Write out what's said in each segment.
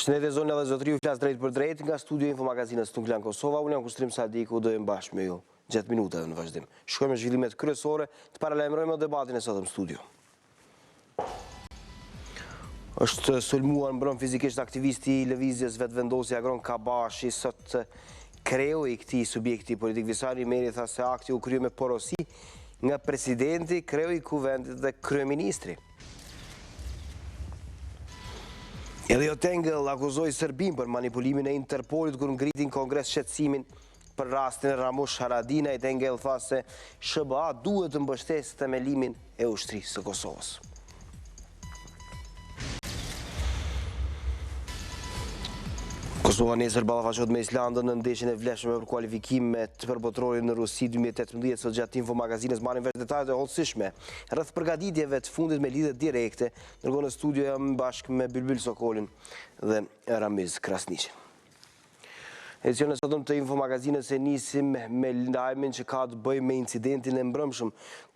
Përshëndetje zonë dhe zotëri, u flas drejt për drejt nga studio Infomagazinës të Klan Kosova. Unë jam Kushtrim Sadiku, do jem bashkë me ju gjatë minutave në vazhdim. Shkojmë me zhvillimet kryesore, të paralajmërojmë debatin e sotëm në studio. Është sulmuar mbrëm fizikisht aktivisti i lëvizjes vetëvendosja Klan Kabashi, sot kreu i këtij subjekti politik Visari Meri tha se akti u krye me porosi nga presidenti, kreu i kuvendit dhe kryeministri. Edhe jo Tengëll akuzoi Serbin për manipulimin e Interpolit kur ngritin kongres shqetësimin për rastin e Ramush Haradinaj. Tengëll tha se SBA duhet të mbështesë themelimin e ushtrisë së Kosovës. Kosova nesër ballafaqohet me Islandën në ndeshjen e vlefshme për kualifikimet për botrorin në Rusi 2018. Sot gjatë Infomagazinës marrim vesh detajet e hollësishme rreth përgatitjeve të fundit me lidhje direkte. Ndërkohë në studio jam bashkë me Bylbyl Sokolin dhe Ramiz Krasniqin. Edicionin e sotëm të Infomagazinës e nisim me lajmin që ka të bëjë me incidentin e mbrëmshëm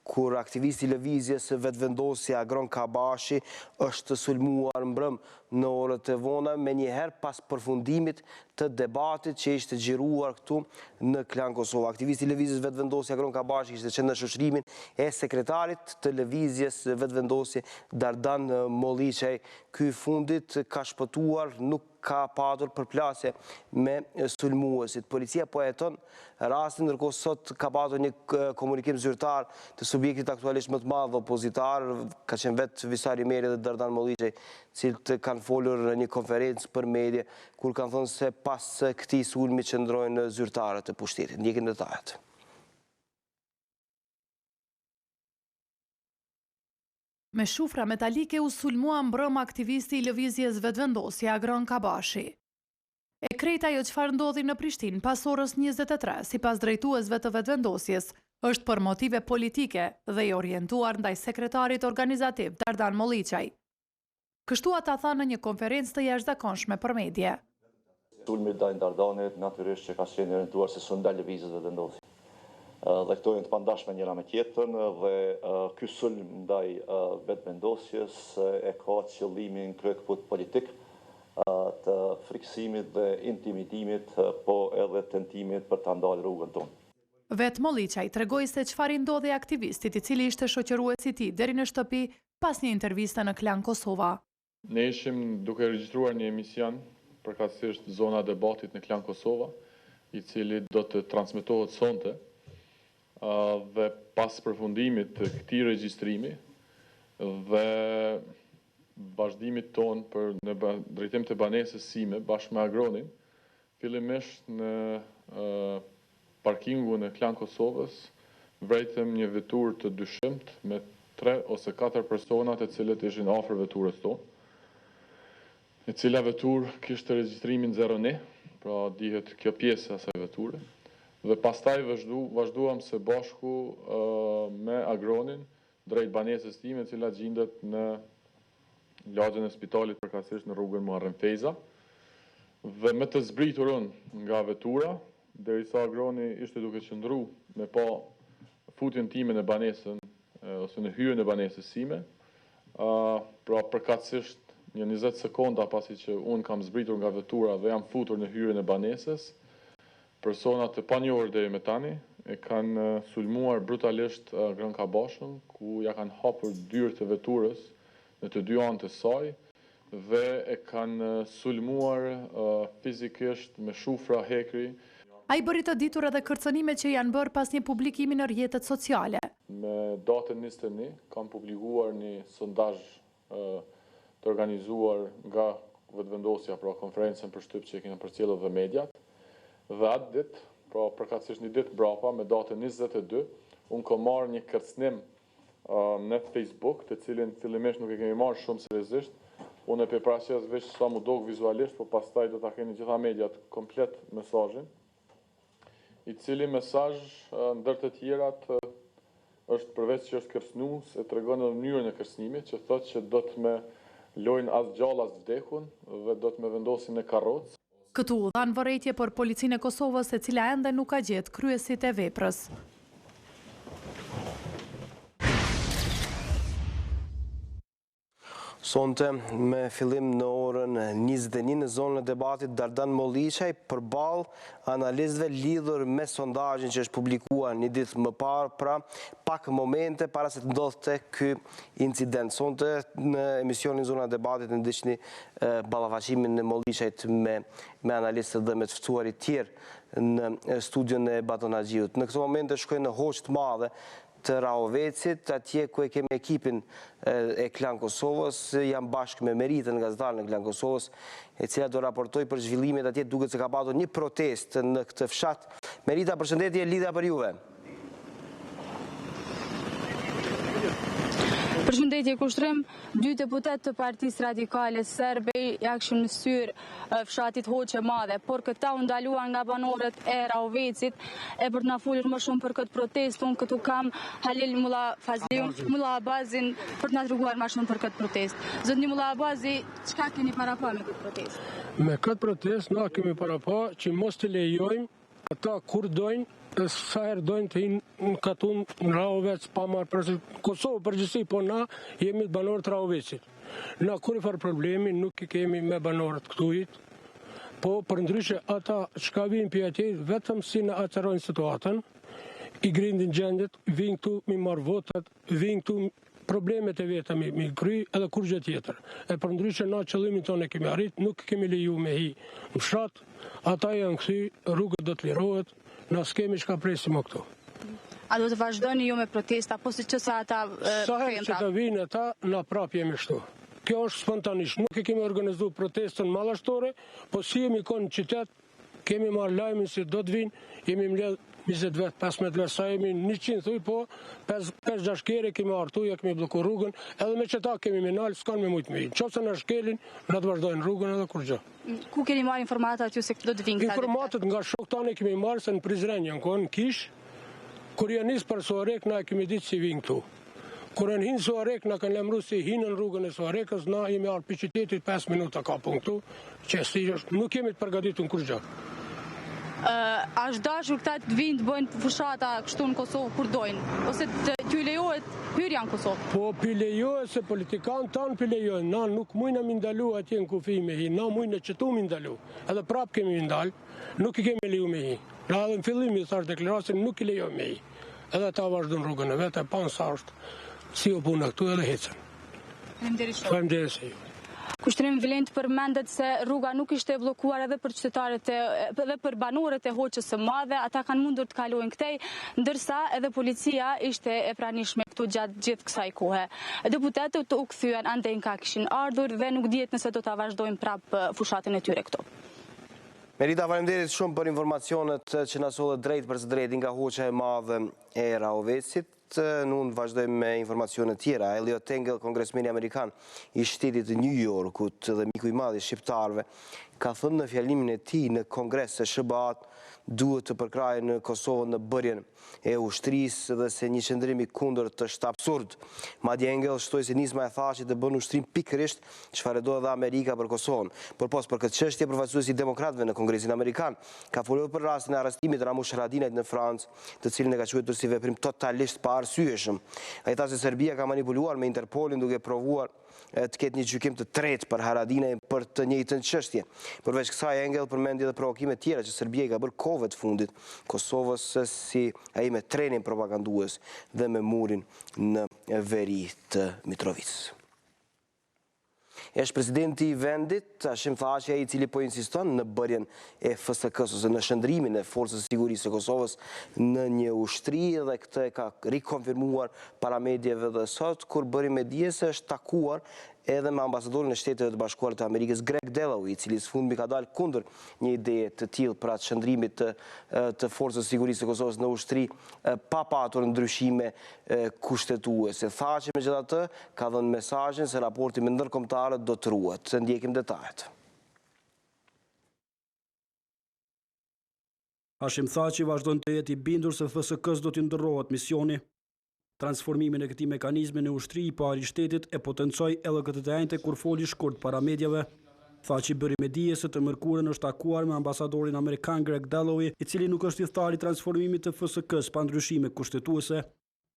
kur aktivisti i lëvizjes vetëvendosja Klan Kabashi është sulmuar mbrëm në orët e vona, me njëherë pas përfundimit të debatit që ishte xhiruar këtu në Klan Kosova. Aktivisti i lëvizjes vetëvendosja Klan Kabashi ishte qenë në shoqërimin e sekretarit të lëvizjes vetëvendosje Dardan Molliçaj. Ky fundit ka shpëtuar, nuk ka patur përplasje me sulmuesit. Policia po heton rastin, ndërkohë sot ka patur një komunikim zyrtar të subjektit aktualisht më të madh opozitar, ka qenë vetë Visari Meri dhe Dardan Molliçaj, cilët kanë folur në një konferencë për media, kur kanë thënë se pas këtij sulmi qëndrojnë zyrtarët e pushtetit. Ndjekim detajet. Me shufra metalike u sulmua mbrëm aktivisti i lëvizjes vetëvendosja Klan Kabashi. E krejt ajo çfarë ndodhi në Prishtinë pas orës 23, sipas drejtuesve të vetëvendosjes, është për motive politike dhe i orientuar ndaj sekretarit organizativ Dardan Molliçaj. Kështu ata thanë në një konferencë të jashtëzakonshme për media. Sulmi ndaj Dardanit natyrisht që ka qenë orientuar se s'u ndal lëvizjes vetëvendosje. Dhe këto janë të pandashme njëra me tjetrën dhe ky sulm ndaj vetëvendosjes e ka qëllimin kryekëput politik të friksimit dhe intimidimit, po edhe tentimit për ta ndalë rrugën tonë. Vetë Molliçaj tregoi se çfarë ndodhi aktivistit i cili ishte shoqëruesi i tij deri në shtëpi pas një interviste në Klan Kosova. Ne ishim duke regjistruar një emision përkatësisht zona debatit në Klan Kosova, i cili do të transmetohet sonte. Dhe pas përfundimit të këtij regjistrimi dhe vazhdimit ton për në drejtim të banesës sime bashkë me Agronin, fillimisht në parkingun e Klan Kosovës vretëm një veturë të dyshimt me 3 ose 4 persona të cilët ishin afër veturës tonë, e cila veturë kishte regjistrimin 0-1, pra dihet kjo pjesë e asaj veture. Dhe pastaj vazhduam së bashku me Agronin drejt banesës time, e cila gjendet në lagjen e spitalit përkatësisht në rrugën Muharrem Feyza. Dhe me të zbriturën nga vetura, derisa Agroni ishte duke qëndruar me pa futjen time në banesën ose në hyrjen e banesës sime, pra përkatësisht një 20 sekonda pasi që unë kam zbritur nga vetura dhe jam futur në hyrjen e banesës, personat të panjohur deri me tani e kanë sulmuar brutalisht Klan Kabashën, ku ja kanë hapur dyrët e veturës në të dy anët e saj dhe e kanë sulmuar fizikisht me shufra hekri. Ai bëri të ditur edhe kërcënimet që janë bërë pas një publikimi në rrjetet sociale. Me datën 21 kam publikuar një sondazh të organizuar nga vetëvendosja, pra konferencën për shtyp që e kemi përcjellur dhe mediat. Dhe atë ditë, pra përkatësisht një ditë brapa, me datën 22, unë kam marrë një kërcënim në Facebook, të cilin fillimisht nuk e kemi marrë shumë seriozisht. Unë e përparaqes veç sa mu dog vizualisht, por pastaj do ta keni gjitha mediat komplet mesazhin. I cili mesazh ndër të tjerat është përveç që është kërcënues, e tregon edhe mënyrën e kërcënimit, që thotë që do të më lojnë as gjallë as vdekun dhe do të më vendosin në karrocë. Këtu u dhanë vërejtje për policinë e Kosovës, e cila ende nuk ka gjetë kryesit e veprës. Sonte me fillim në orën 21 në zonën e debatit Dardan Molliçaj përballë analistëve lidhur me sondazhin që është publikuar një ditë më parë, pra pak momente para se të ndodhte ky incident. Sonte në emisionin Zona e debatit ndiqni ballafaqimin e Molliçajt me analistët dhe me të ftuarit tjerë në studion e Batonaxhiut. Në këtë moment shkojnë në hoqë të madhe të Rahovecit, atje ku e kemi ekipin e Klan Kosovës, jam bashkë me Meritën, gazetarën e Klan Kosovës, e cila do raportoj për zhvillimet atje, duket se ka patur një protest në këtë fshat. Merita, përshëndetje, lidhja për juve. Përshëndetje, kushtrim, 2 deputet të Partisë Radikale Serbe ja kishin mësyr fshatit Hoqë Madhe, por këta u ndaluan nga banorët e Rahovecit e për të na folur më shumë për këtë protestë, unë këtu kam Halil Mulla Fazliun, Mulla Abazin për të na treguar më shumë për këtë protestë. Zotni Mulla Abazi, çka keni paraqë me këtë protestë? Me këtë protestë na kemi paraqë që mos të lejojmë ata kur dojnë, sa herë dojnë të hinë në katun në Rahovec pa marrë për Kosovë përgjithësi, po na jemi banorët Rahovecit. Na kur i farë problemi nuk i kemi me banorët këtujit, po përndryshe ata që ka vinë për atje, vetëm si në atërojnë situatën, i grindin gjendit, vinë këtu mi marrë votat, vinë këtu problemet e veta mi kry edhe kur gjë tjetër. E përndryshe na qëllimin tonë e kemi arrit, nuk kemi leju me hi në fshat, ata janë këthy, rrugët do të lirohet, na s'kemi çka presim o këtu. A do të vazhdoni ju me protesta, po si që sa ata sa herë që të vinë ata, na prap jemi kështu. Kjo është spontanisht, nuk e kemi organizuar protestën mallashtore, po si jemi konë në qytet, kemi marrë lajmin se do të vinë, jemi mbledh 20 vet, 15 vet, sa jemi 100 thuj, po 5-6 kere kemi artu, ja kemi bloku rrugën, edhe me qëta kemi minal, s'kanë me mujtë me hinë. Qofse në shkelin, na të vazhdojnë rrugën edhe kur gjë. Ku keni marrë informatat ju se do të vinë këta? Informatat nga shok tani kemi marrë se në Prizren janë konë në Kish, kur janë nisë për Suarek, na e kemi ditë si vinë këtu. Kur janë hinë Suarek, na kanë lemru si hinë në rrugën e Suarekës, na jemi arë për qytetit 5 minuta ka pun këtu, që nuk jemi të përgatitur në kur gjë. A është dashur këta të vinë të bëjnë fushata kështu në Kosovë kur dojnë? Ose t'ju lejohet hyrja në Kosovë? Po, pi lejohet se politikanë tanë pi lejohet. Na nuk mujna mi ndalu atje në kufi me hi. Na mujna qëtu mi ndalu. Edhe prap kemi mi ndalë. Nuk i kemi leju me hi. Na edhe në fillim i thash deklarasin nuk i lejo me hi. Edhe ta vazhdojnë rrugën e vete, pa nësa është si o puna këtu edhe hecen. Faleminderit se ju. Kushtrim vlen të përmendet se rruga nuk ishte bllokuar edhe për qytetarët edhe për banorët e Hoqës së Madhe, ata kanë mundur të kalojnë këtej, ndërsa edhe policia ishte e pranishme këtu gjatë gjithë kësaj kohe. Deputetët u kthyen andej ka kishin ardhur dhe nuk dihet nëse do ta vazhdojnë prap fushatën e tyre këtu. Merita, faleminderit shumë për informacionet që na sollet drejt për së drejti nga Hoqja e Madhe e Rahovecit. Nun vazhdojmë me informacionet tjera. Elliot Engel, kongresmeni amerikan i shtetit të New Yorkut dhe miku i madh i shqiptarëve, ka thënë në fjalimin e tij në Kongres se SBA duhet të përkrahej në Kosovë në bërjen e ushtrisë dhe se një qëndrim i kundërt është absurd. Madje Engel shtoi se nisma e thashit të bën ushtrim pikërisht çfarë do edhe Amerika për Kosovën. Por për këtë çështje përfaqësuesi i demokratëve në Kongresin amerikan ka folur për rastin e arrestimit të Ramush Haradinajt në Francë, të cilin e ka quajtur si veprim totalisht pa arsyeshëm. Ai tha se Serbia ka manipuluar me Interpolin duke provuar të ketë një gjykim të tretë për Haradinaj për të njëjtën çështje. Përveç kësaj, Engel përmendi edhe provokime tjera që Serbia i ka bërë kohëve të fundit Kosovës, si ai me trenin propagandues dhe me murin në veri të Mitrovicës. Është presidenti i vendit, Hashim Thaçi, ai i cili po insiston në bërjen e FSK-s ose në shndrimin e Forcës së Sigurisë së Kosovës në një ushtri, dhe këtë e ka rikonfirmuar para mediave dhe sot kur bëri me dije se është takuar edhe me ambasadorin e Shteteve të Bashkuara të Amerikës, Greg Dalloway, i cili së fundmi ka dalë kundër një ideje të tillë pra të shndrimit të Forcës së Sigurisë së Kosovës në ushtri pa patur ndryshime kushtetuese. Thaçi megjithatë ka dhënë mesazhin se raporti me ndërkombëtarët do të ruhet. Ndjekim detajet. Hashim Thaçi vazhdon të jetë i bindur se FSK-s do t'i ndërrohet misioni. Transformimin e këtij mekanizmi në ushtri i parë i shtetit e potencoi edhe këtë të njëjtë kur foli shkurt para mediave. Thaçi bëri me dije se të mërkurën është takuar me ambasadorin amerikan Greg Dalloway, i cili nuk është hithtar i transformimit të FSK-s pa ndryshime kushtetuese.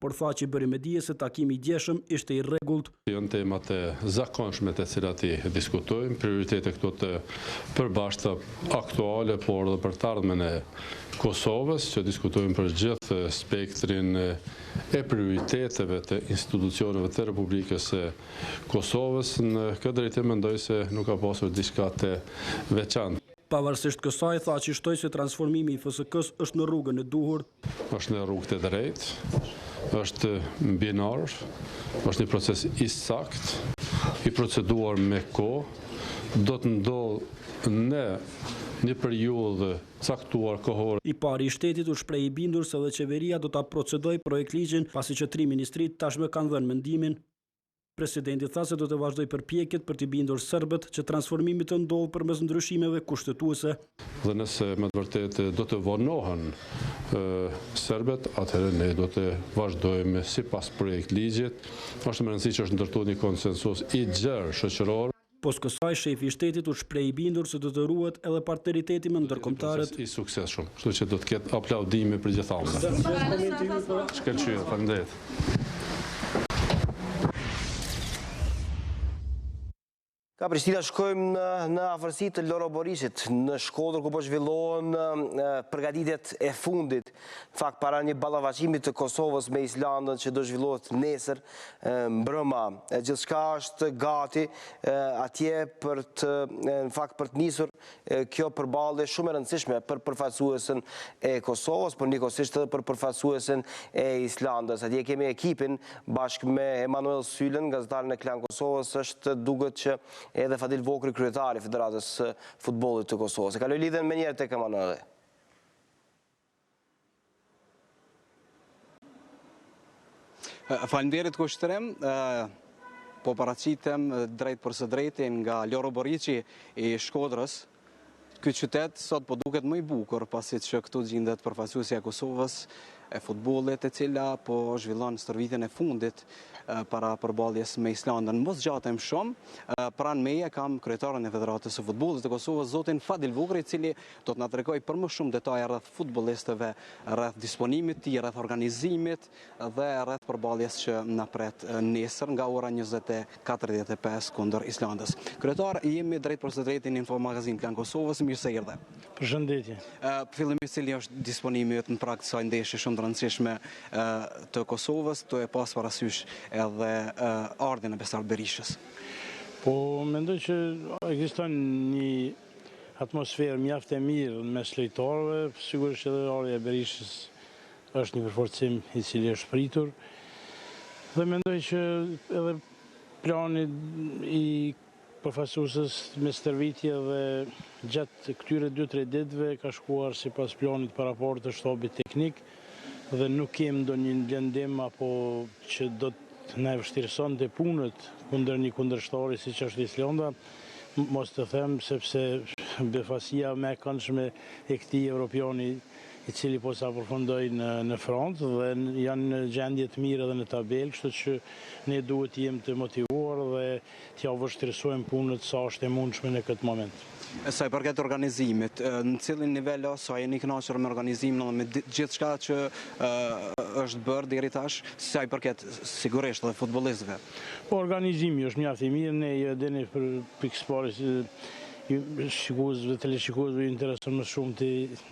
por tha që bëri me dije se takimi i djeshëm ishte i rregullt. Janë temat e zakonshme të cilat i diskutojmë, prioritete këto të përbashkëta aktuale, por edhe për të ardhmen e Kosovës, që diskutojmë për gjithë spektrin e prioriteteve të institucioneve të Republikës së Kosovës. Në këtë drejtim mendoj se nuk ka pasur diçka të veçantë. Pavarësisht kësaj, tha që shtoi se transformimi i FSK-s është në rrugën e duhur. Është në rrugë të drejtë, është mbinar, është një proces i sakt, i proceduar me kohë, do të ndodhë në një periudhë caktuar kohore. I pari i shtetit u shpreh i bindur se dhe qeveria do ta procedojë projekt ligjin, pasi që 3 ministrit tashmë kanë dhënë mendimin. Presidenti tha se do të vazhdoj përpjekjet për t'i bindur serbët që transformimi të ndodhë përmes ndryshimeve kushtetuese. Dhe nëse me të vërtetë do të vonohen serbët, atëherë ne do të vazhdojmë sipas projekt ligjit. Është më rëndësishme që është ndërtuar një konsensus i gjerë shoqëror. Pos kësaj, shefi i shtetit u shpreh i bindur se do të ruhet edhe partneriteti me ndërkombëtarët. I suksesshëm, kështu që do të ketë aplaudime për gjithëta. Shkëlqyer, faleminderit. Ka Prishtina, shkojmë në afërsi të Loro Borishit, në Shkodër, ku po zhvillohen përgatitjet e fundit. Në fakt, para një ballafaqimi të Kosovës me Islandën që do zhvillohet nesër mbrëma. Gjithçka është gati atje për të nisur kjo përballje shumë e rëndësishme për përfaqësuesen e Kosovës, por njëkohësisht edhe për përfaqësuesen e Islandës. Atje kemi ekipin bashkë me Emanuel Sylen, gazetaren e Klan Kosovës, është duket që edhe Fadil Vokri, kryetari i Federatës Futbollit të Kosovës. Kaloj lidhen me njerë tek Emanuel. Faleminderit kushtërem, po paraqitem drejt për së drejtin nga Loro Boriqi i Shkodrës. Ky qytet sot po duket më i bukur pasi që këtu gjendet përfaqësuesja e Kosovës e futbollit, e cila po zhvillon stërvitjen e fundit para përballjes me Islandën. Mos gjatem shumë, pranë meje kam kryetarin e Federatës së Futbollit të Kosovës, zotin Fadil Vukri, i cili do të na tregojë për më shumë detaje rreth futbollistëve, rreth disponimit të tij, rreth organizimit dhe rreth përballjes që na pret nesër nga ora 20:45 kundër Islandës. Kryetar, jemi drejt për së drejtin në infomagazin Klan Kosovës, mirë se erdhe. Përshëndetje. Fillimisht, cili është disponimi në prag të kësaj ndeshje shumë të rëndësishme të Kosovës, to e pas parasysh edhe ardhin e Besar Berishës? Po, mendoj që ekziston një atmosferë mjaft e mirë mes lojtarëve, sigurisht edhe ardha e Berishës është një përforcim i cili është pritur. Dhe mendoj që edhe plani i përfaqësuesës me stërvitje dhe gjatë këtyre 2-3 ditëve ka shkuar sipas planit para raportit të shtabit teknik dhe nuk kem ndonjë blendim apo që do të na vështirësonte punët kundër një kundërshtari siç është Islanda, mos të them, sepse befasia më e këndshme e këtij evropiani i cili po sa përfundoi në Francë dhe janë në gjendje të mirë edhe në tabelë, kështu që ne duhet të jemi të motivuar dhe t'ja vështirësojmë punët sa është e mundshme në këtë moment. Sa i përket organizimit, në cilin nivel sa jeni kënaqur me organizimin dhe me gjithçka që është bërë deri tash, sa i përket sigurisht edhe futbollistëve? Po, organizimi është mjaft i mirë, ne jeni për pikësparës shikuesve, teleshikuesve intereson më shumë të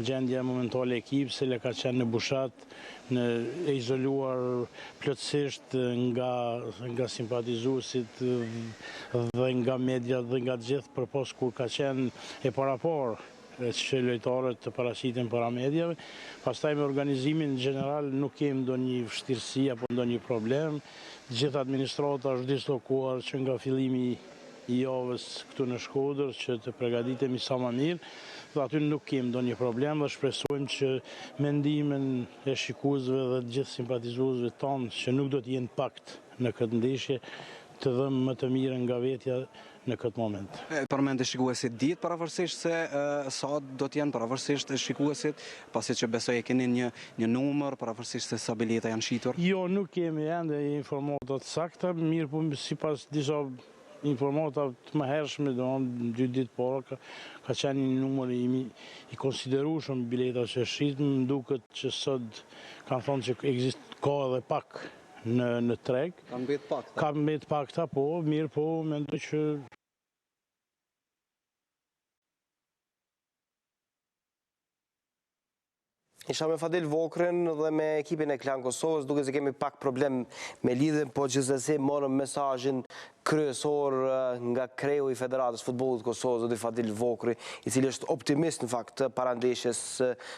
gjendja momentale e ekipit, se ka qenë në bushat, e izoluar plotësisht nga simpatizuesit dhe nga media dhe nga gjithë, përpos kur ka qenë e parapar që lojtarët të paraqiten para medjave. Pastaj me organizimin në general nuk kemi ndonjë vështirësi apo ndonjë problem. Gjithë administrata është dislokuar që nga fillimi i javës këtu në Shkodër që të përgatitemi sa më mirë, dhe aty nuk kemi ndonjë problem dhe shpresojmë që mendimin e shikuesve dhe të gjithë simpatizuesve tanë që nuk do të jenë pakt në këtë ndeshje të dhëmë më të mirë nga vetja në këtë moment. Përmend shikuesit ditë pavarësisht se sa do të jenë pavarësisht shikuesit, pasi që besoj e keni një numër pavarësisht se sa bileta janë shitur? Jo, nuk kemi ende informata të sakta, mirë po sipas disa informata të mëhershme, domethënë 2 ditë parë ka qenë një numër i konsiderueshëm bileta që shit, më duket që sot kanë thonë që ka edhe pak në treg. Ka mbet pak. Ka mbet pak ta, po, mirë, po, mendoj që Isha me Fadil Vokrën dhe me ekipin e Klan Kosovës, duke se kemi pak problem me lidhjen, po gjithsesi morëm mesazhin kryesor nga kreu i Federatës Futbollit Kosovës, zoti Fadil Vokri, i cili është optimist në fakt para ndeshjes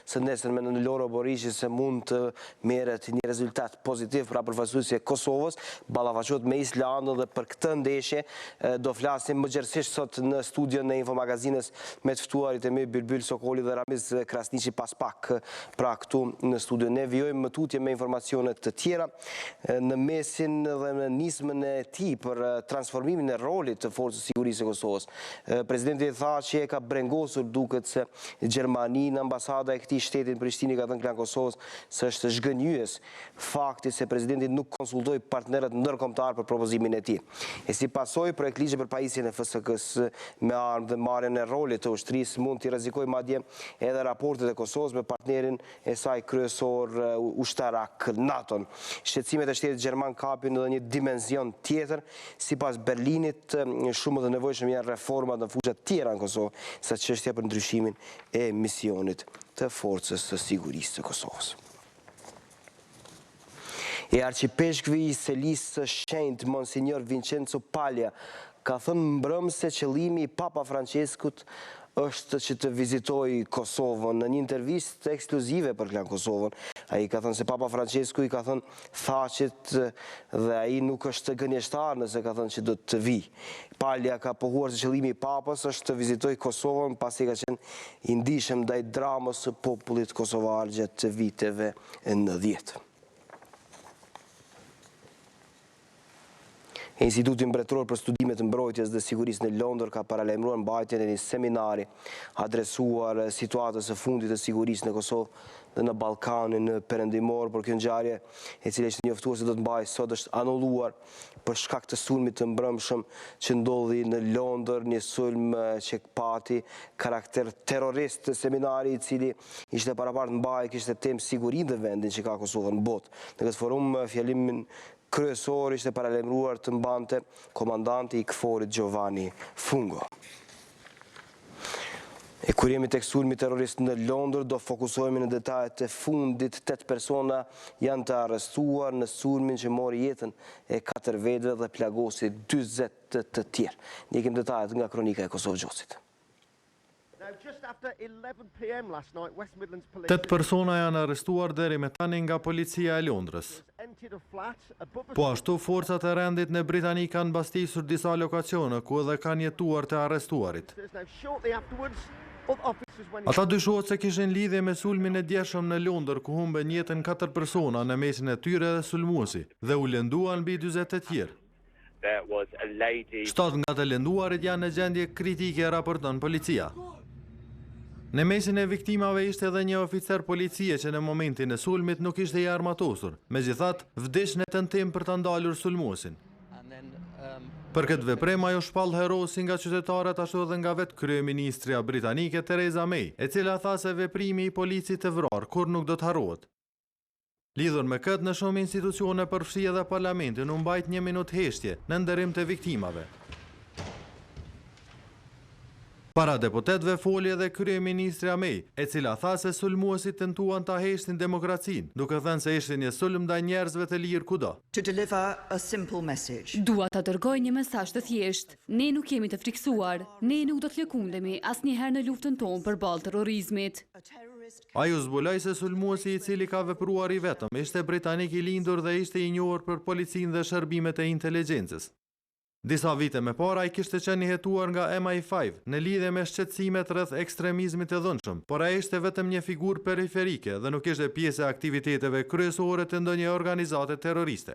së nesërme në Loro Borishi se mund të merret një rezultat pozitiv pra përfaqësuesja e Kosovës, ballafaqohet me Islandën dhe për këtë ndeshje do flasim mëngjesisht sot në studion e Infomagazinës me të ftuarit e mi Bylbyl Sokoli dhe Ramiz Krasniqi pas pak pra këtu në studio. Ne vijojmë më tutje me informacione të tjera në mesin dhe në nismën e tij për transformimin e rolit të forcës sigurisë së Kosovës. Presidenti tha që e ka brengosur duket se Gjermani në ambasada e këtij shteti në Prishtinë ka thënë Klan Kosovës se është zhgënjyes fakti se presidenti nuk konsultoi partnerët ndërkombëtar për propozimin e tij. E si pasojë projekt ligji për pajisjen e FSK-s me armë dhe marrjen e rolit të ushtrisë mund të rrezikojë madje edhe raportet e Kosovës me partnerin e saj kryesor ushtarak NATO-n. Shqetësimet e shtetit gjerman kapin edhe një dimension tjetër. Sipas Berlinit, shumë të nevojshëm janë reformat në fushë të tjera në Kosovë, sa çështja për ndryshimin e misionit të forcës së sigurisë së Kosovës. E arcipeshkvi i Selisë së Shenjtë, Monsignor Vincenzo Palja, ka thënë mbrëm se qëllimi i Papa Franceskut është që të vizitoj Kosovën në një intervistë ekskluzive për Klan Kosovën. Ai ka thënë se Papa Francesku i ka thënë thaqet dhe ai nuk është gënjeshtar nëse ka thënë që do të vi. Palja ka pohuar se qëllimi i Papës është të vizitoj Kosovën pasi ka qenë i ndihshëm ndaj dramës së popullit kosovar gjatë viteve 90. Instituti Mbretëror për Studimet të Mbrojtjes dhe Sigurisë në Londër ka paralajmëruar mbajtjen e një seminari adresuar situatës së fundit të sigurisë në Kosovë dhe në Ballkanin perëndimor, por kjo ngjarje e cila ishte njoftuar se do të mbahej sot është anulluar për shkak të sulmit të mbrëmshëm që ndodhi në Londër, një sulm që pati karakter terrorist. Seminari i cili ishte parapart mbahej kishte temë sigurinë dhe vendin që ka Kosova në botë. Në këtë forum fjalimin kryesor ishte paralajmëruar të mbante komandanti i KFOR-it Giovanni Fungo. E kur jemi tek sulmi terrorist në Londër, do fokusohemi në detajet e fundit. 8 persona janë të arrestuar në sulmin që mori jetën e 4 vetëve dhe plagosi 40 të tjerë. Ndjekim detajet nga kronika e Kosovë Gjosit. 8 persona janë arrestuar deri me tani nga policia e Londrës. Po ashtu forcat e rendit në Britani kanë mbastisur disa lokacione ku edhe kanë jetuar të arrestuarit. Ata dyshohet se kishin lidhje me sulmin e djeshëm në Londër ku humben jetën 4 persona në mesin e tyre dhe sulmuesi dhe u lënduan mbi 40 të tjerë. 7 nga të lënduarit janë në gjendje kritike, raporton policia. Në mesin e viktimave ishte edhe një oficer policie që në momentin e sulmit nuk ishte i armatosur, megjithatë vdiq në tentim për ta ndalur sulmuesin. Për këtë veprim ajo shpall hero si nga qytetarët ashtu edhe nga vetë kryeministria britanike Theresa May, e cila tha se veprimi i policit të vrarë kur nuk do të harrohet. Lidhur me këtë, në shumë institucione përfshi edhe parlamentin u mbajt 1 minutë heshtje në nderim të viktimave. Para deputetëve foli edhe kryeministria May, e cila tha se sulmuesit tentuan ta heqnin demokracinë, duke thënë se ishte një sulm ndaj njerëzve të lirë kudo. Dua ta dërgoj një mesazh të thjeshtë. Ne nuk jemi të friksuar. Ne nuk do të lëkundemi asnjëherë në luftën tonë përballë terrorizmit. Ai u zbuloi se sulmuesi i cili ka vepruar i vetëm ishte britanik i lindur dhe ishte i njohur për policinë dhe shërbimet e inteligjencës. Disa vite më parë ai kishte qenë i hetuar nga MI5 në lidhje me shqetësimet rreth ekstremizmit të dhunshëm, por ai ishte vetëm një figurë periferike dhe nuk ishte pjesë e aktiviteteve kryesore të ndonjë organizate terroriste.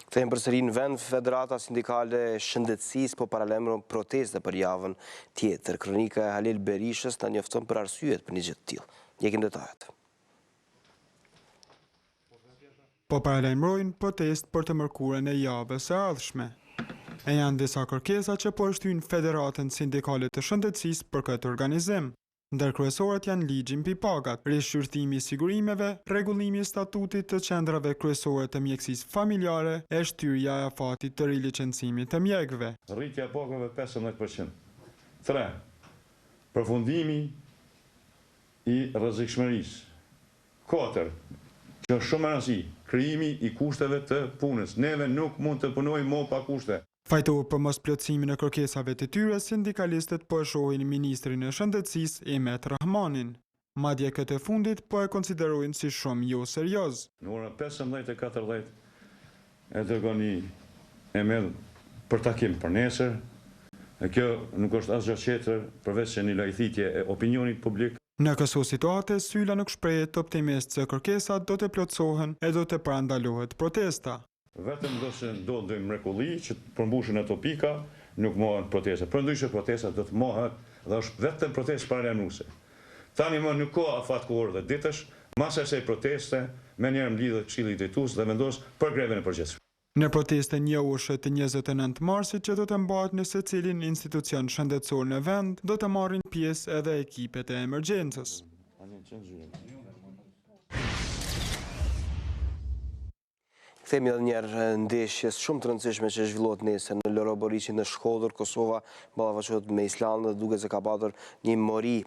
Kthehemi përsëri në vend. Federata Sindikale e Shëndetësisë po paralajmëron proteste për javën tjetër. Kronika e Halil Berishës na njofton për arsyet për një gjë të tillë. Ndjekim detajet. po paralajmërojnë protest për të mërkurën e javës së ardhshme. E janë disa kërkesa që po shtyjnë Federatën Sindikale të Shëndetësisë për këtë organizim. Ndër kryesorët janë ligji mbi pagat, rishqyrtimi i sigurimeve, rregullimi i statutit të qendrave kryesore të mjekësisë familjare e shtyrja e afatit të rilicencimit të mjekëve. Rritja e pagave 15%. 3. Përfundimi i rrezikshmërisë. 4. Që është shumë e rëndësishme, krijimi i kushteve të punës. Neve nuk mund të punojmë më pa kushte. Fajtor për mos plotësimin e kërkesave të tyre, sindikalistët po e shohin ministrin e shëndetësisë Emet Rahmanin. Madje këtë fundit po e konsiderojnë si shumë jo serioz. Në orën 15:40 e dërgon një email për takim për nesër. E kjo nuk është asgjë tjetër përveç se një lajthitje e opinionit publik. Në këso situate, Sylla nuk shprehet optimist se kërkesat do të plotësohen e do të parandalohet protesta. Vetëm do të ndodhin mrekulli që të përmbushin ato pika, nuk mohen protesta. Përndryshe protesta do të mohet dhe është vetëm protestë paralajmëruese. Tani më nuk ka afat kohë dhe ditësh, mas asaj proteste, menjëherë mblidhet Këshilli Drejtues dhe vendos për greven e përgjithshme. Në protestën njohur të 29 marsit që do të mbahet në secilin institucion shëndetësor në vend, do të marrin pjesë edhe ekipet e emergjencës. Themi edhe njerë ndeshjes shumë të rëndësishme që zhvillohet nesër në Loroboriçi në Shkodër, Kosova ballafaqohet me Islandën dhe duket se ka patur një mori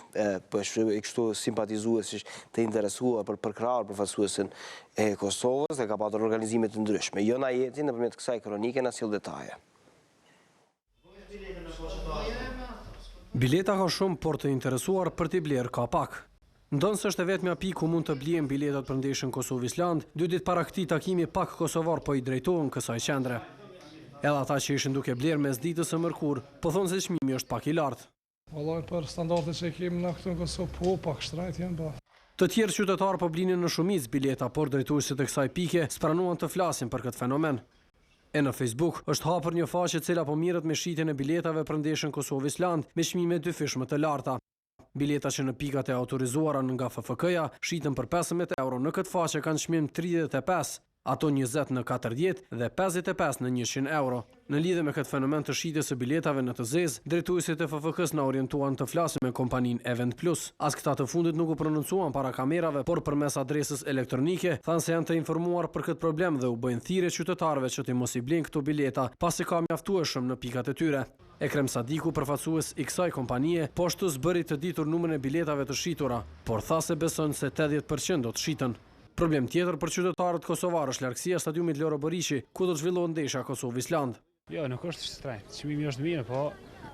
për kështu simpatizuesish të interesuar për përkrahur përfaqësuesin e Kosovës dhe ka patur organizime të ndryshme. Jona Jeti nëpërmjet kësaj kronike na sjell detaje. Bileta ka shumë, por të interesuar për t'i blerë ka pak. Ndonë së është e vetmja pikë ku mund të blihen biletat për ndeshjen Kosovë-Island, 2 ditë para këtij takimi pak kosovar po i drejtohen kësaj qendre. Edhe ata që ishin duke blerë mes ditës së mërkur, po thonë se çmimi është pak i lartë. Vallai për standardet që kemi na këtu në Kosovë, po pak shtrejt janë ba. Të tjerë qytetarë po blinin në shumicë bileta, por drejtuesit e kësaj pike spranuan të flasin për këtë fenomen. E në Facebook është hapur një faqe e cila po mirret me shitjen e biletave për ndeshjen Kosovë-Island me çmime dyfishme të larta. Bileta që në pikat e autorizuara nga FFK-ja shiten për 15 euro në këtë faqe kanë çmim 35, ato 20 në 40 dhe 55 në 100 euro. Në lidhje me këtë fenomen të shitjes së biletave në të zezë, drejtuesit e FFK-s na orientuan të flasim me kompaninë Event Plus. As këta të fundit nuk u prononcuan para kamerave, por përmes adresës elektronike thanë se janë të informuar për këtë problem dhe u bëjnë thirrje qytetarëve që të mos i blejnë këto bileta, pasi ka mjaftueshëm në pikat e tyre. Ekrem Sadiku, përfaqësues i kësaj kompanie, po ashtu zbëri të ditur numrin e biletave të shitura, por tha se beson se 80% do të shiten. Problem tjetër për qytetarët kosovarë është largësia stadiumit Loroboriçi, ku do të zhvillohet ndeshja Kosovë-Island. Jo, nuk është shtrenjtë, çmimi është mirë, po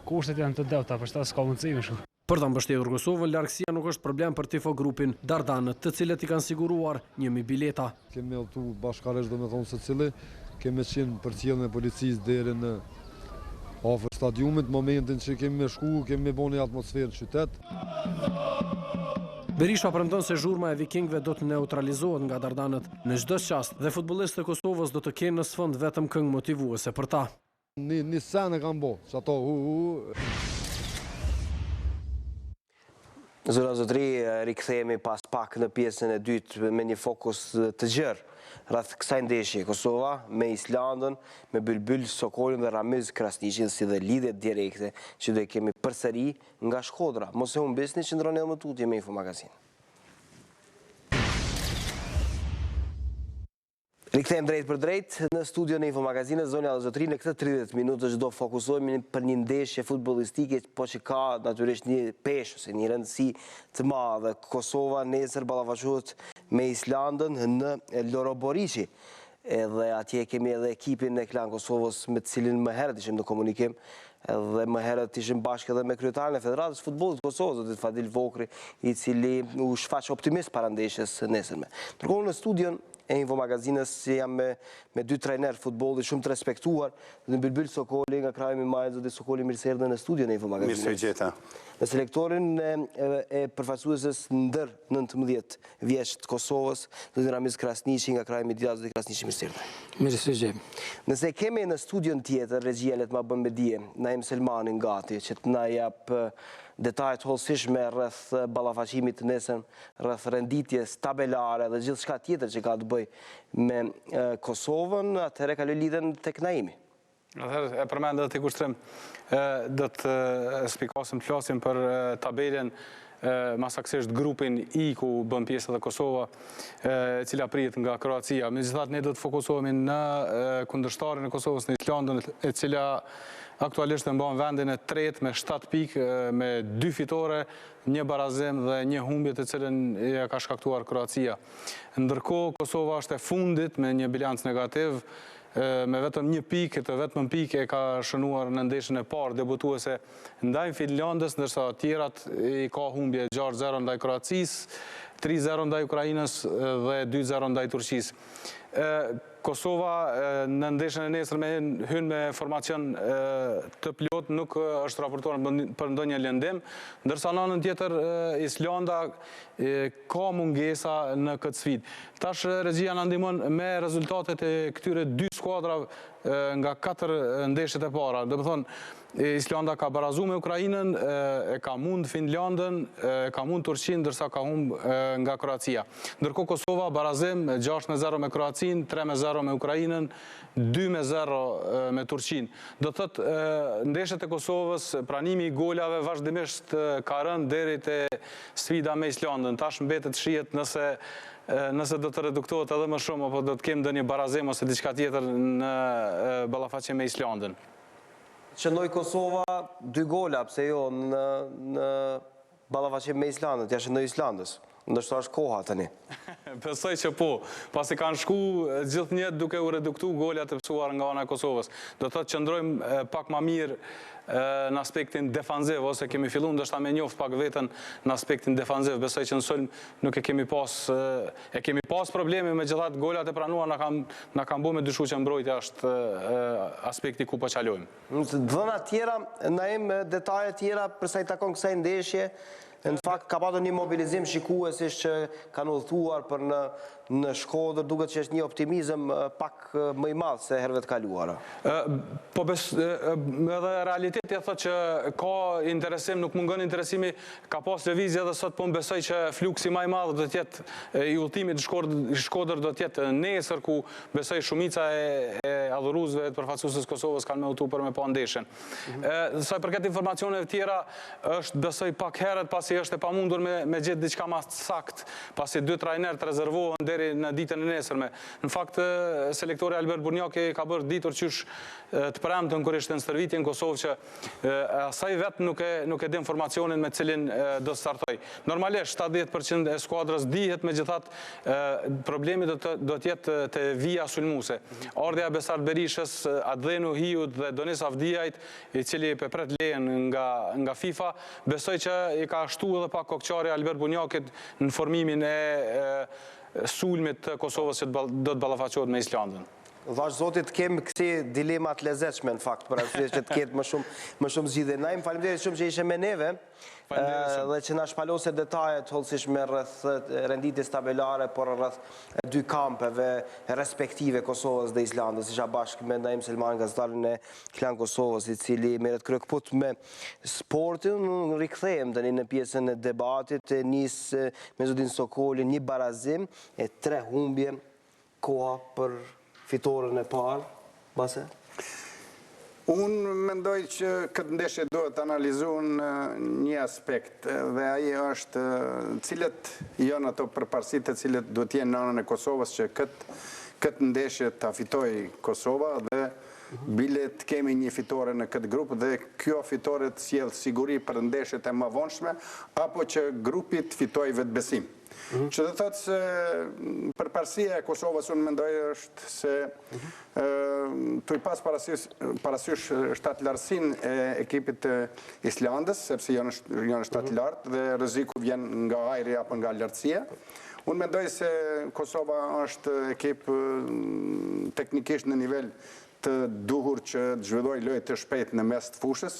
kushtet janë të dobta, për shkak s'ka mundësi më shumë. Për ta mbështetur Kosovën, largësia nuk është problem për tifo grupin Dardanët, të cilët i kanë siguruar 1000 bileta. Kemi udhëtu bashkëresh, domethënë secili, kemi qenë për cilën e policisë deri në afër stadiumit, momentin që kemi me shku, kemi me bënë atmosferë në qytet. Berisha premton se zhurma e vikingëve do të neutralizohet nga Dardanët në çdo çast dhe futbollistët e Kosovës do të kenë në sfond vetëm këngë motivuese për ta. Një sen e kanë bo, që ato Zëra zotëri, rikthehemi pas pak në pjesën e dytë me një fokus të gjerë rreth kësaj ndeshje Kosova me Islandën, me Bylbyl Sokolin dhe Ramiz Krasniqin, si dhe lidhjet direkte që do i kemi përsëri nga Shkodra. Mos e humbisni, qëndroni edhe më tutje me Infomagazin. Rikthehem drejt për drejt në studio në Infomagazinë, zonja dhe zotëri, në këtë 30 minutë do fokusohemi për një ndeshje futbollistike, po që ka natyrisht një peshë ose një rëndësi të madhe. Kosova nesër ballafaqohet me Islandën në Loroboriçi. Edhe atje kemi edhe ekipin e Klan Kosovës me të cilin më herët ishim në komunikim, dhe më herët ishim bashkë edhe me kryetarin e Federatës Futbollit të Kosovës, zotit Fadil Vokri, i cili u shfaq optimist para ndeshjes nesërme. Ndërkohë në studion e Infomagazinës jam me 2 trajner futbolli shumë të respektuar, dhe në Bylbyl Sokoli nga kraji i Majës, zotit Sokoli, mirë se erdhe në studion e Infomagazinës. Mirë se gjeta. Në selektorin e përfaqësueses ndër 19 vjeç të Kosovës, zotit Ramiz Krasniqi nga kraji i Midjaut, zotit Krasniqi, mirë se erdhe. Nëse kemi në studion tjetër, regjia le të ma bën me dije, Naim Selmanin gati, që të na jap detajet hollësishme rreth ballafaqimit të nesër, rreth renditjes tabelare dhe gjithçka tjetër që ka të bëj me Kosovën, atëherë kaloj lidhen tek Naimi. Atëherë e përmendë të kushtrim, do të spikasim të flasim për tabelen masaksisht grupin I ku bën pjesë edhe Kosova, cila pritet nga Kroacia. Megjithatë ne do të fokusohemi në kundërshtarin e Kosovës në Islandën, e cila aktualisht e mban vendin e tretë me 7 pikë, me 2 fitore, 1 barazim dhe 1 humbje të cilën e ka shkaktuar Kroacia. Ndërkohë Kosova është e fundit me një bilanc negativ, me vetëm 1 pikë, të vetëm pikë e ka shënuar në ndeshjen e parë debutuese ndaj Finlandës, ndërsa tjerat i ka humbje 6-0 ndaj Kroacisë, 3-0 ndaj Ukrainës dhe 2-0 ndaj Turqisë. Kosova në ndeshjen e nesërme hyn me formacion të plot, nuk është raportuar për ndonjë lëndim, ndërsa në anën tjetër Islanda ka mungesa në këtë sfidë. Tash regjia na ndihmon me rezultatet e këtyre 2 skuadrave nga 4 ndeshjet e para. Do të thonë Islanda ka barazu me Ukrainën, e ka mund Finlandën, e ka mund Turqinë, ndërsa ka humb nga Kroacia. Ndërkohë Kosova barazim 6-0 me Kroacinë, 3-0 me Ukrainën, 2-0 me Turqinë. Do të thotë ndeshjet e Kosovës, pranimi i golave vazhdimisht ka rënë deri te sfida me Islandën. Tash mbetet shihet nëse do të reduktohet edhe më shumë, apo do të kemë ndonjë barazim ose diçka tjetër në ballafaqje me Islandën. Qëndoi Kosova 2 gola, pse jo, në ballafaqim me Islandën, ja shëndoi Islandës. Ndërsa është koha tani. Besoj që po, pasi kanë shku gjithnjë duke u reduktu golat e pësuar nga ana e Kosovës. Do të thotë qëndrojmë pak më mirë në aspektin defanziv, ose kemi filluar ndoshta me njoft pak veten në aspektin defanziv. Besoj që në sulm nuk e kemi pas probleme, megjithatë golat e pranuar na kanë bërë me dyshu që mbrojtja është aspekti ku po çalojmë. Dhëna tjera, Naim, detaje tjera për sa i takon kësaj ndeshje. Në fakt, ka patur një mobilizim shikuesish që kanë udhëtuar për në Shkodër, duket që është një optimizëm pak më i madh se herëve të kaluara. Po edhe realiteti e thotë që ka interesim, nuk mungon interesimi, ka pas lëvizje edhe sot, po besoj që fluksi më i madh do të jetë i udhëtimit në Shkodër do të jetë nesër, ku besoj shumica e adhuruesve të përfaqësuesve të Kosovës kanë me udhëtuar për me pa ndeshjen. Sa i përket informacioneve tjera, është besoj pak herët pasi është e pamundur me gjetë diçka më sakt, pasi 2 trajnerë të rezervohen deri në ditën e nesërme. Në fakt, selektori Albert Burnjaki ka bërë ditur qysh të premtën kur ishte në stërvitje në Kosovë që asaj vetë nuk e di informacionin me cilin do të startoj. Normalisht 70% e skuadrës dihet, megjithatë problemi do të jetë te vija sulmuese. Ardha e Besart Berishës, Adhenu Hiut dhe Donis Avdiajt, i cili pepret lejen nga FIFA, besoj që i ka shtu edhe pak kokçari Albert Burnjakit në formimin e sulmit të Kosovës që do të ballafaqohet me Islandën. Vash zotit, kem kësi dilemat lezetshme në fakt, për arsye që të ketë më shumë zgjidhje. Naim, faleminderit shumë që ishe me neve dhe që na shpalose detajet hollësishme rreth renditjes tabelare, por rreth 2 kampeve respektive Kosovës dhe Islandës. Isha bashkë me Naim Selman, gazetarin e Klan Kosovës, i cili merret kryekput me sportin. Rikthehem tani në pjesën e debatit, nis me zotin Sokolin, një barazim e 3 humbje, koha për fitoren e parë, base? Unë mendoj që këtë ndeshje duhet analizuar në një aspekt, dhe ai është cilët janë ato përparësitë të cilët duhet jenë në anën e Kosovës që këtë ndeshje ta fitojë Kosova dhe bile të kemi një fitore në këtë grup dhe kjo fitore të sjell siguri për ndeshjet e mëvonshme apo që grupi të fitojë vetbesim. Që dhe thotë se përparësia e Kosovës unë mendoj është se të i pas parasysh 7 lartësin e ekipit të Islandës, sepse janë 7 lartë dhe rreziku vjen nga ajri apo nga lartësia. Unë mendoj se Kosova është ekip teknikisht në nivel të duhur që të zhvilloj lojë të shpejt në mes të fushës.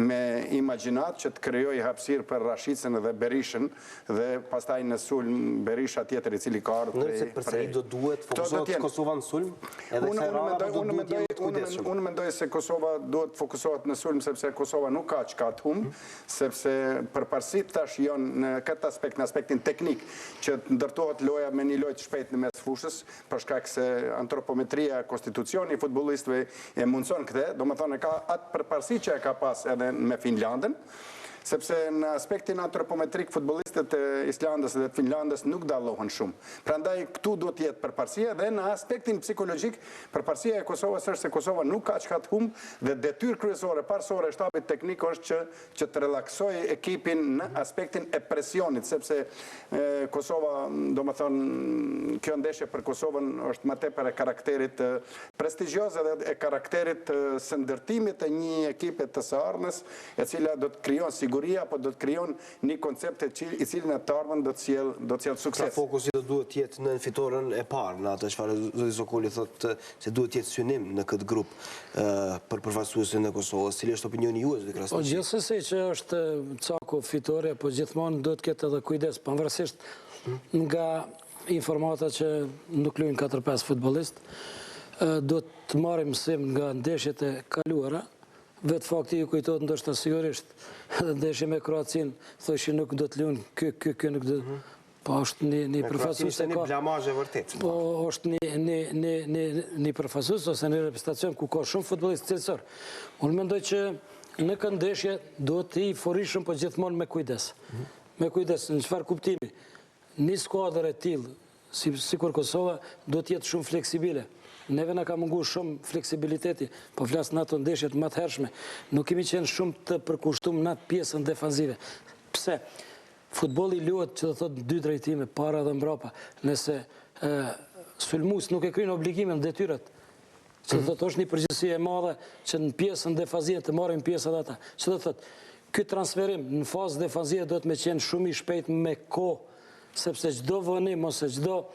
me imagjinat që të krijoj hapësirë për Rashicën dhe Berishën dhe pastaj në sulm Berisha tjetër i cili ka ardhur Nëse përsëri do duhet fokusohet Kosova në sulm, edhe kësaj rrade do duhet jemi të kujdesshëm. Unë mendoj se Kosova duhet fokusohet në sulm sepse Kosova nuk ka çka të humbë, sepse përparësit tash janë në këtë aspekt, në aspektin teknik, që ndërtohet loja me një lojë të shpejtë në mes fushës, për shkak se antropometria konstitucioni i futbollistëve e mundson këtë, domethënë ka atë përparësi që e ka pas edhe me Finlandën, sepse në aspektin antropometrik futbollistët e Islandës dhe të Finlandës nuk dallohen shumë. Prandaj këtu duhet të jetë përparësia dhe në aspektin psikologjik përparësia e Kosovës është se Kosova nuk ka çka të humbë dhe detyrë kryesore parësore e shtabit teknik është që të relaksojë ekipin në aspektin e presionit, sepse Kosova, domethënë, kjo ndeshje për Kosovën është më tepër e karakterit prestigjioz dhe e karakterit së ndërtimit të një ekipe të së ardhmes, e cila do të krijon siguria, apo do të krijon një koncept i cili në të ardhmen do të sjellë sukses. Pra fokusi do duhet të jetë në fitoren e parë, në atë çfarë zoti Zokoli thotë se duhet të jetë synim në këtë grup për përfaqësuesin e Kosovës. Cili është opinioni juaj zoti Krasniqi? Po gjithsesi që është cako fitore, po gjithmonë duhet të ketë edhe kujdes, pavarësisht nga informata që nuk luajnë 4-5 futbollistë, duhet të marrim mësim nga ndeshjet e kaluara. Vetë fakti ju kujtohet ndoshta sigurisht edhe ndeshje me Kroacinë, thoshin nuk do të luajnë ky nuk do. Po është një përfaqësues se ka një blamazh e vërtet. Po është një përfaqësues ose një reprezentacion ku ka shumë futbollistë cilësor. Unë mendoj që në këtë ndeshje duhet të forishëm po gjithmonë me kujdes. Me kujdes në çfarë kuptimi? Një skuadër e tillë sikur Kosova duhet të jetë shumë fleksibile. Neve na ka mungu shumë fleksibiliteti, po flas në ato ndeshjet më të hershme. Nuk kemi qenë shumë të përkushtuar në atë pjesën defensive. Pse? Futbolli luhet që do thotë dy drejtime, para dhe mbrapa. Nëse sulmues nuk e kryen obligimin, detyrat, që do thotë është një përgjegjësi e madhe që në pjesën defensive të marrin pjesat ata. Që do thotë, ky transferim në fazë defensive duhet me qenë shumë i shpejt me kohë, sepse çdo vënim ose çdo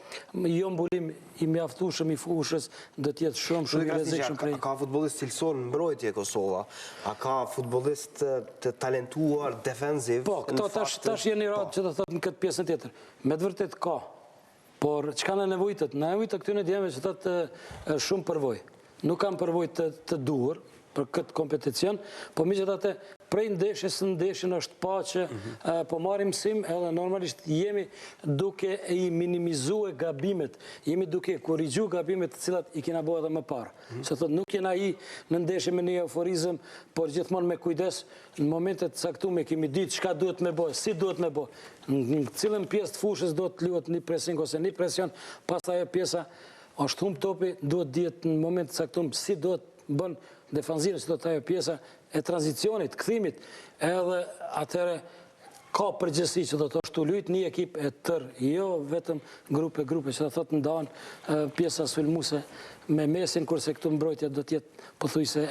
jo mbulim i mjaftueshëm i fushës do të jetë shumë i rrezikshëm për. Ka futbollist cilësor në mbrojtje Kosova, a ka futbollist të talentuar defensiv? Po, këto tash janë radhë që do thotë në këtë pjesën tjetër. Me të vërtetë ka, por çka na nevojitet? Na nevojitet këtyre djemve që thotë shumë përvojë. Nuk kanë përvojë të duhur për këtë kompeticion, po megjithatë prej ndeshjes në ndeshjen është pa që po marrim mësim edhe normalisht jemi duke i minimizuar gabimet, jemi duke korrigjuar gabimet të cilat i kena bërë edhe më parë. Se thotë nuk jena në ndeshje me një euforizëm, por gjithmonë me kujdes, në momentet caktuara kemi ditë çka duhet me bëj, si duhet me bëj. Në cilën pjesë të fushës do të luhet një pressing ose një presion, pastaj ajo pjesa është humb topi, duhet dihet në moment të caktuar si duhet bën defensivën, si do të ajo pjesa e tranzicionit, këthimit, edhe atëre ka përgjësi që do të është të lujt një ekip e tërë, jo vetëm grupe që do të ndanë pjesa sulmuse me mesin, kurse këtu mbrojtja do tjetë pothuajse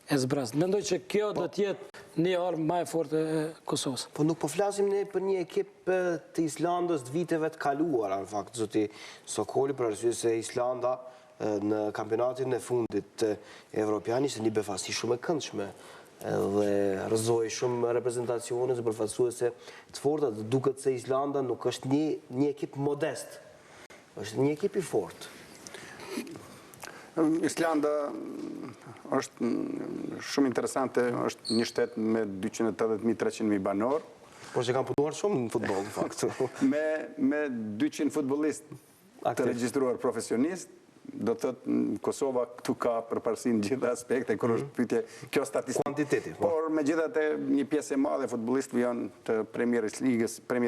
e zbrazë. Mendoj që kjo do tjetë një armë ma e forte e Kosovës. Po nuk po flasim ne për një ekip të Islandës të viteve të kaluara, në fakt, zoti Sokoli, për arsye se Islanda në kampionatin e fundit evropian ishte një befasi shumë e këndshme dhe rrëzoi shumë reprezentacione të përfaqësuese të forta, duket se Islanda nuk është një ekip modest, është një ekip i fortë. Islanda është shumë interesante, është një shtet me 280.000-300.000 banor. Por që kanë punuar shumë në futboll, në fakt. Me 200 futbollistë të regjistruar profesionistë, do të thotë Kosova këtu ka përparësi në gjitha aspekte, kur është pyetje kjo statistikë. Kuantiteti. Por megjithatë një pjesë e madhe e futbollistëve janë të Premier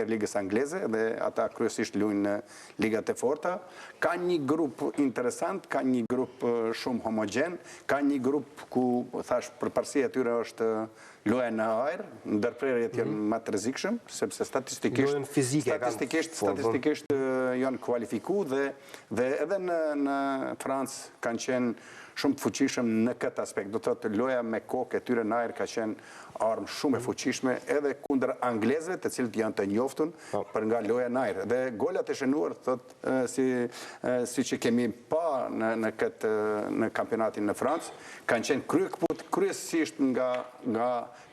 Ligës angleze dhe ata kryesisht luajnë në ligat e forta. Ka një grup interesant, ka një grup shumë homogjen, ka një grup ku thash përparësia e tyre është loja në ajër, ndërprerjet janë më të rrezikshëm, sepse statistikisht janë kualifikuar dhe edhe në Francë kanë qenë shumë të fuqishëm në këtë aspekt. Do të thotë loja me kokë e tyre në ajër ka qenë armë shumë e fuqishme edhe kundër anglezëve, të cilët janë të njoftun për nga loja në ajër. Dhe golat e shënuar, si që kemi pa në kampionatin në Francë, kanë qenë kryesisht nga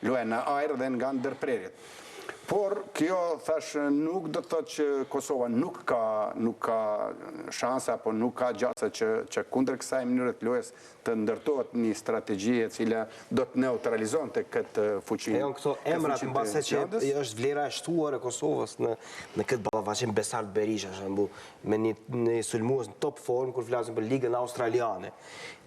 loja në ajër dhe nga ndërprerjet. Por kjo, thash, nuk do të thotë që Kosova nuk ka shansa, apo nuk ka gjasa që kundër kësaj mënyrë të lojës të ndërtohet një strategji e cila do të neutralizon të këtë fuqinë. E janë këto emrat në base që është vlera e shtuar e Kosovës në këtë ballafaqim Besart Berisha, shembull, me një sulmues në top form kur flasim për ligën australiane.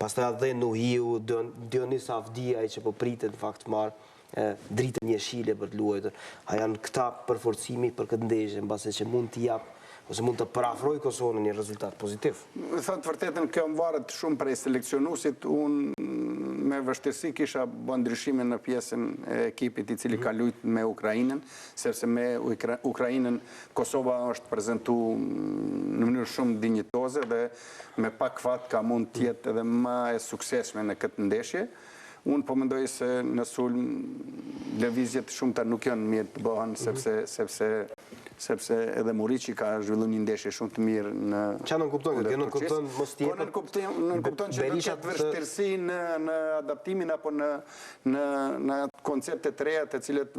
Pastaj edhe Nuhiu, Dionis Avdia që po pritet në fakt marr dritën jeshile për të luajtur. A janë këta përforcimi për këtë ndeshje, mbase që mund t'i jap ose mund të parafroj Kosovën në një rezultat pozitiv? Thotë vërtetën, kjo më varet shumë prej seleksionusit. Unë me vështirësi kisha bën ndryshimin në pjesën e ekipit i cili ka luajtur me Ukrainën, sepse me Ukrainën Kosova është prezantu në mënyrë shumë dinjitoze dhe me pak fat ka mund të jetë edhe më e suksesshme në këtë ndeshje. Unë po mendoj se në sulm lëvizjet shumëta nuk janë mirë të bëhen, sepse edhe Muriqi ka zhvillu një ndeshje shumë të mirë në... Qa në kupton këtë? Në kupton mos tjetër? Po në kupton që do të ketë vështirësi në adaptimin apo në koncepte të reja të cilët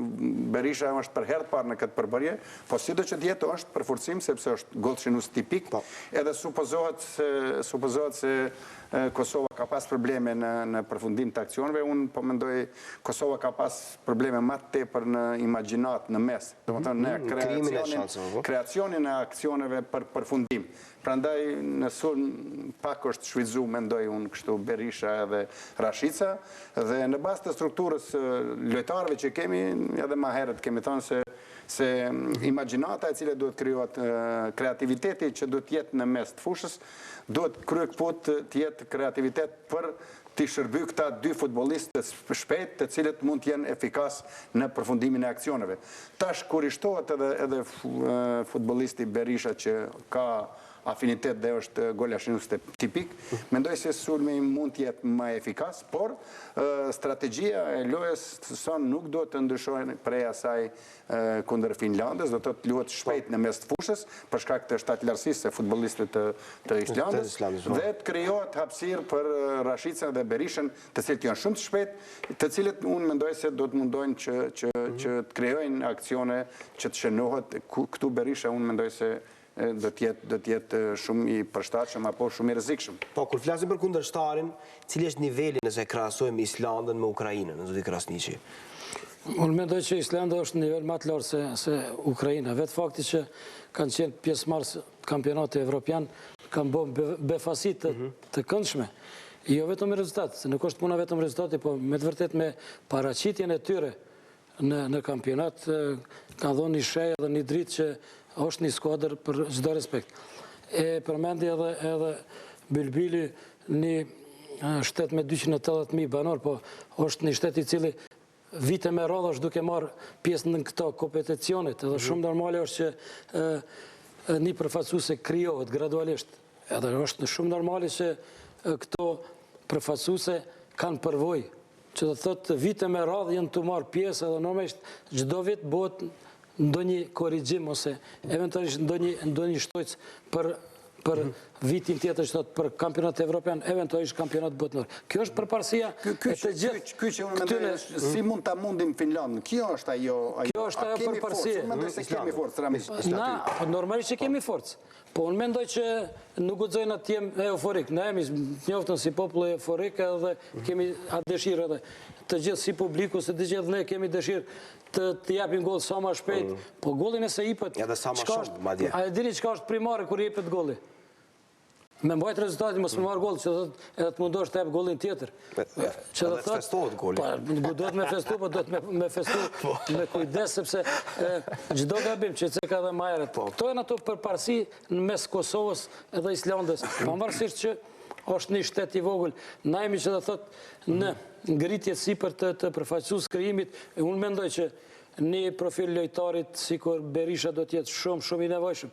Berisha është për herë të parë në këtë përbërje, po sido që djeto është përforcim, sepse është gollshinus tipik, edhe supozohet se Kosova ka pas probleme në përfundim të aksioneve. Unë po mendoj Kosova ka pas probleme më të tepër në imagjinat, në mes. Do të thonë në kreacionin e aksioneve për përfundim. Prandaj në sulm pak është shfrytzu, mendoj unë kështu, Berisha edhe Rashica, dhe në bazë të strukturës lojtarëve që kemi, edhe më herët kemi thënë se imagjinata e cile duhet krijohet, kreativiteti që duhet jetë në mes të fushës, duhet kryekput të jetë kreativitet për të shërby këta dy futbollistë shpejt të cilët mund të jenë efikas në përfundimin e aksioneve. Tash kur i shtohet edhe futbollisti Berisha që ka afinitet dhe është golashinus tipik, mendoj se sulmi mund të jetë më efikas, por strategjia e lojës son nuk do të ndryshojnë prej asaj kundër Finlandës, do të luhet shpejt në mes të fushës, për shkak të shtatlarësisë së futbollistëve të Islandës, dhe të krijohet hapësirë për Rashicën dhe Berishën, të cilët janë shumë të shpejt, të cilët unë mendoj se do të mundojnë që të krijojnë aksione që të shënohet. Këtu Berisha unë mendoj se do t'jetë shumë i përshtatshëm apo shumë i rrezikshëm. Po, kur flasim për kundërshtarin, cili është niveli nëse krahasojmë Islandën me Ukrainën, zoti Krasniqi? Unë mendoj që Islanda është në nivel më të lartë se Ukraina. Vetë fakti që kanë qenë pjesëmarrës kampionatit evropian, kanë bërë befasi të këndshme. Jo vetëm rezultat, se nuk është puna vetëm rezultati, po me të vërtet me paraqitjen e tyre në kampionat, kanë dhënë një shej dhe një dritë që është një skuadër për çdo respekt. E përmendi edhe Bylbili, një shtet me 280.000 banor, po është një shtet i cili vite me radhë është duke marrë pjesë në këto kompeticionet, edhe shumë normale është që një përfaqësues krijohet gradualisht. Edhe është shumë normale që këto përfaqësuese kanë përvojë, që do thotë vite me radhë janë të marrë pjesë, edhe normalisht çdo vit bëhet ndonjë korrigjim ose eventualisht ndonjë shtojc për vitin tjetër, që thotë për kampionat evropian, eventualisht kampionat botëror. Kjo është përparësia e të gjithë. Ky që unë mendoj si mund ta mundim Finlandën. Kjo është ajo. Kjo është ajo përparësia. Mendoj se kemi forcë. Na, normalisht që kemi forcë. Po unë mendoj që nuk guxojnë atë jem euforik. Ne jemi njoftën si popull euforik edhe kemi atë dëshirë edhe të gjithë si publiku, se të gjithë ne kemi dëshirë të japim gol sa më shpejt, po gollin e se jepet. Edhe sa më shumë, madje. A e dini çka është primare kur jepet golli? Me mbajt rezultatin, mos më marr goll, që edhe të mundosh të jap gollin tjetër. Që do të festohet golli. Po, duhet me festu, po duhet me festu me kujdes, sepse çdo gabim që ka dhe më herët. Kto janë ato përparësi në mes Kosovës edhe Islandës, pavarësisht që është një shtet i vogël. Na jemi që do thotë në ngritje sipër të përfaqësues krijimit, unë mendoj që një profil lojtarit sikur Berisha do të jetë shumë i nevojshëm.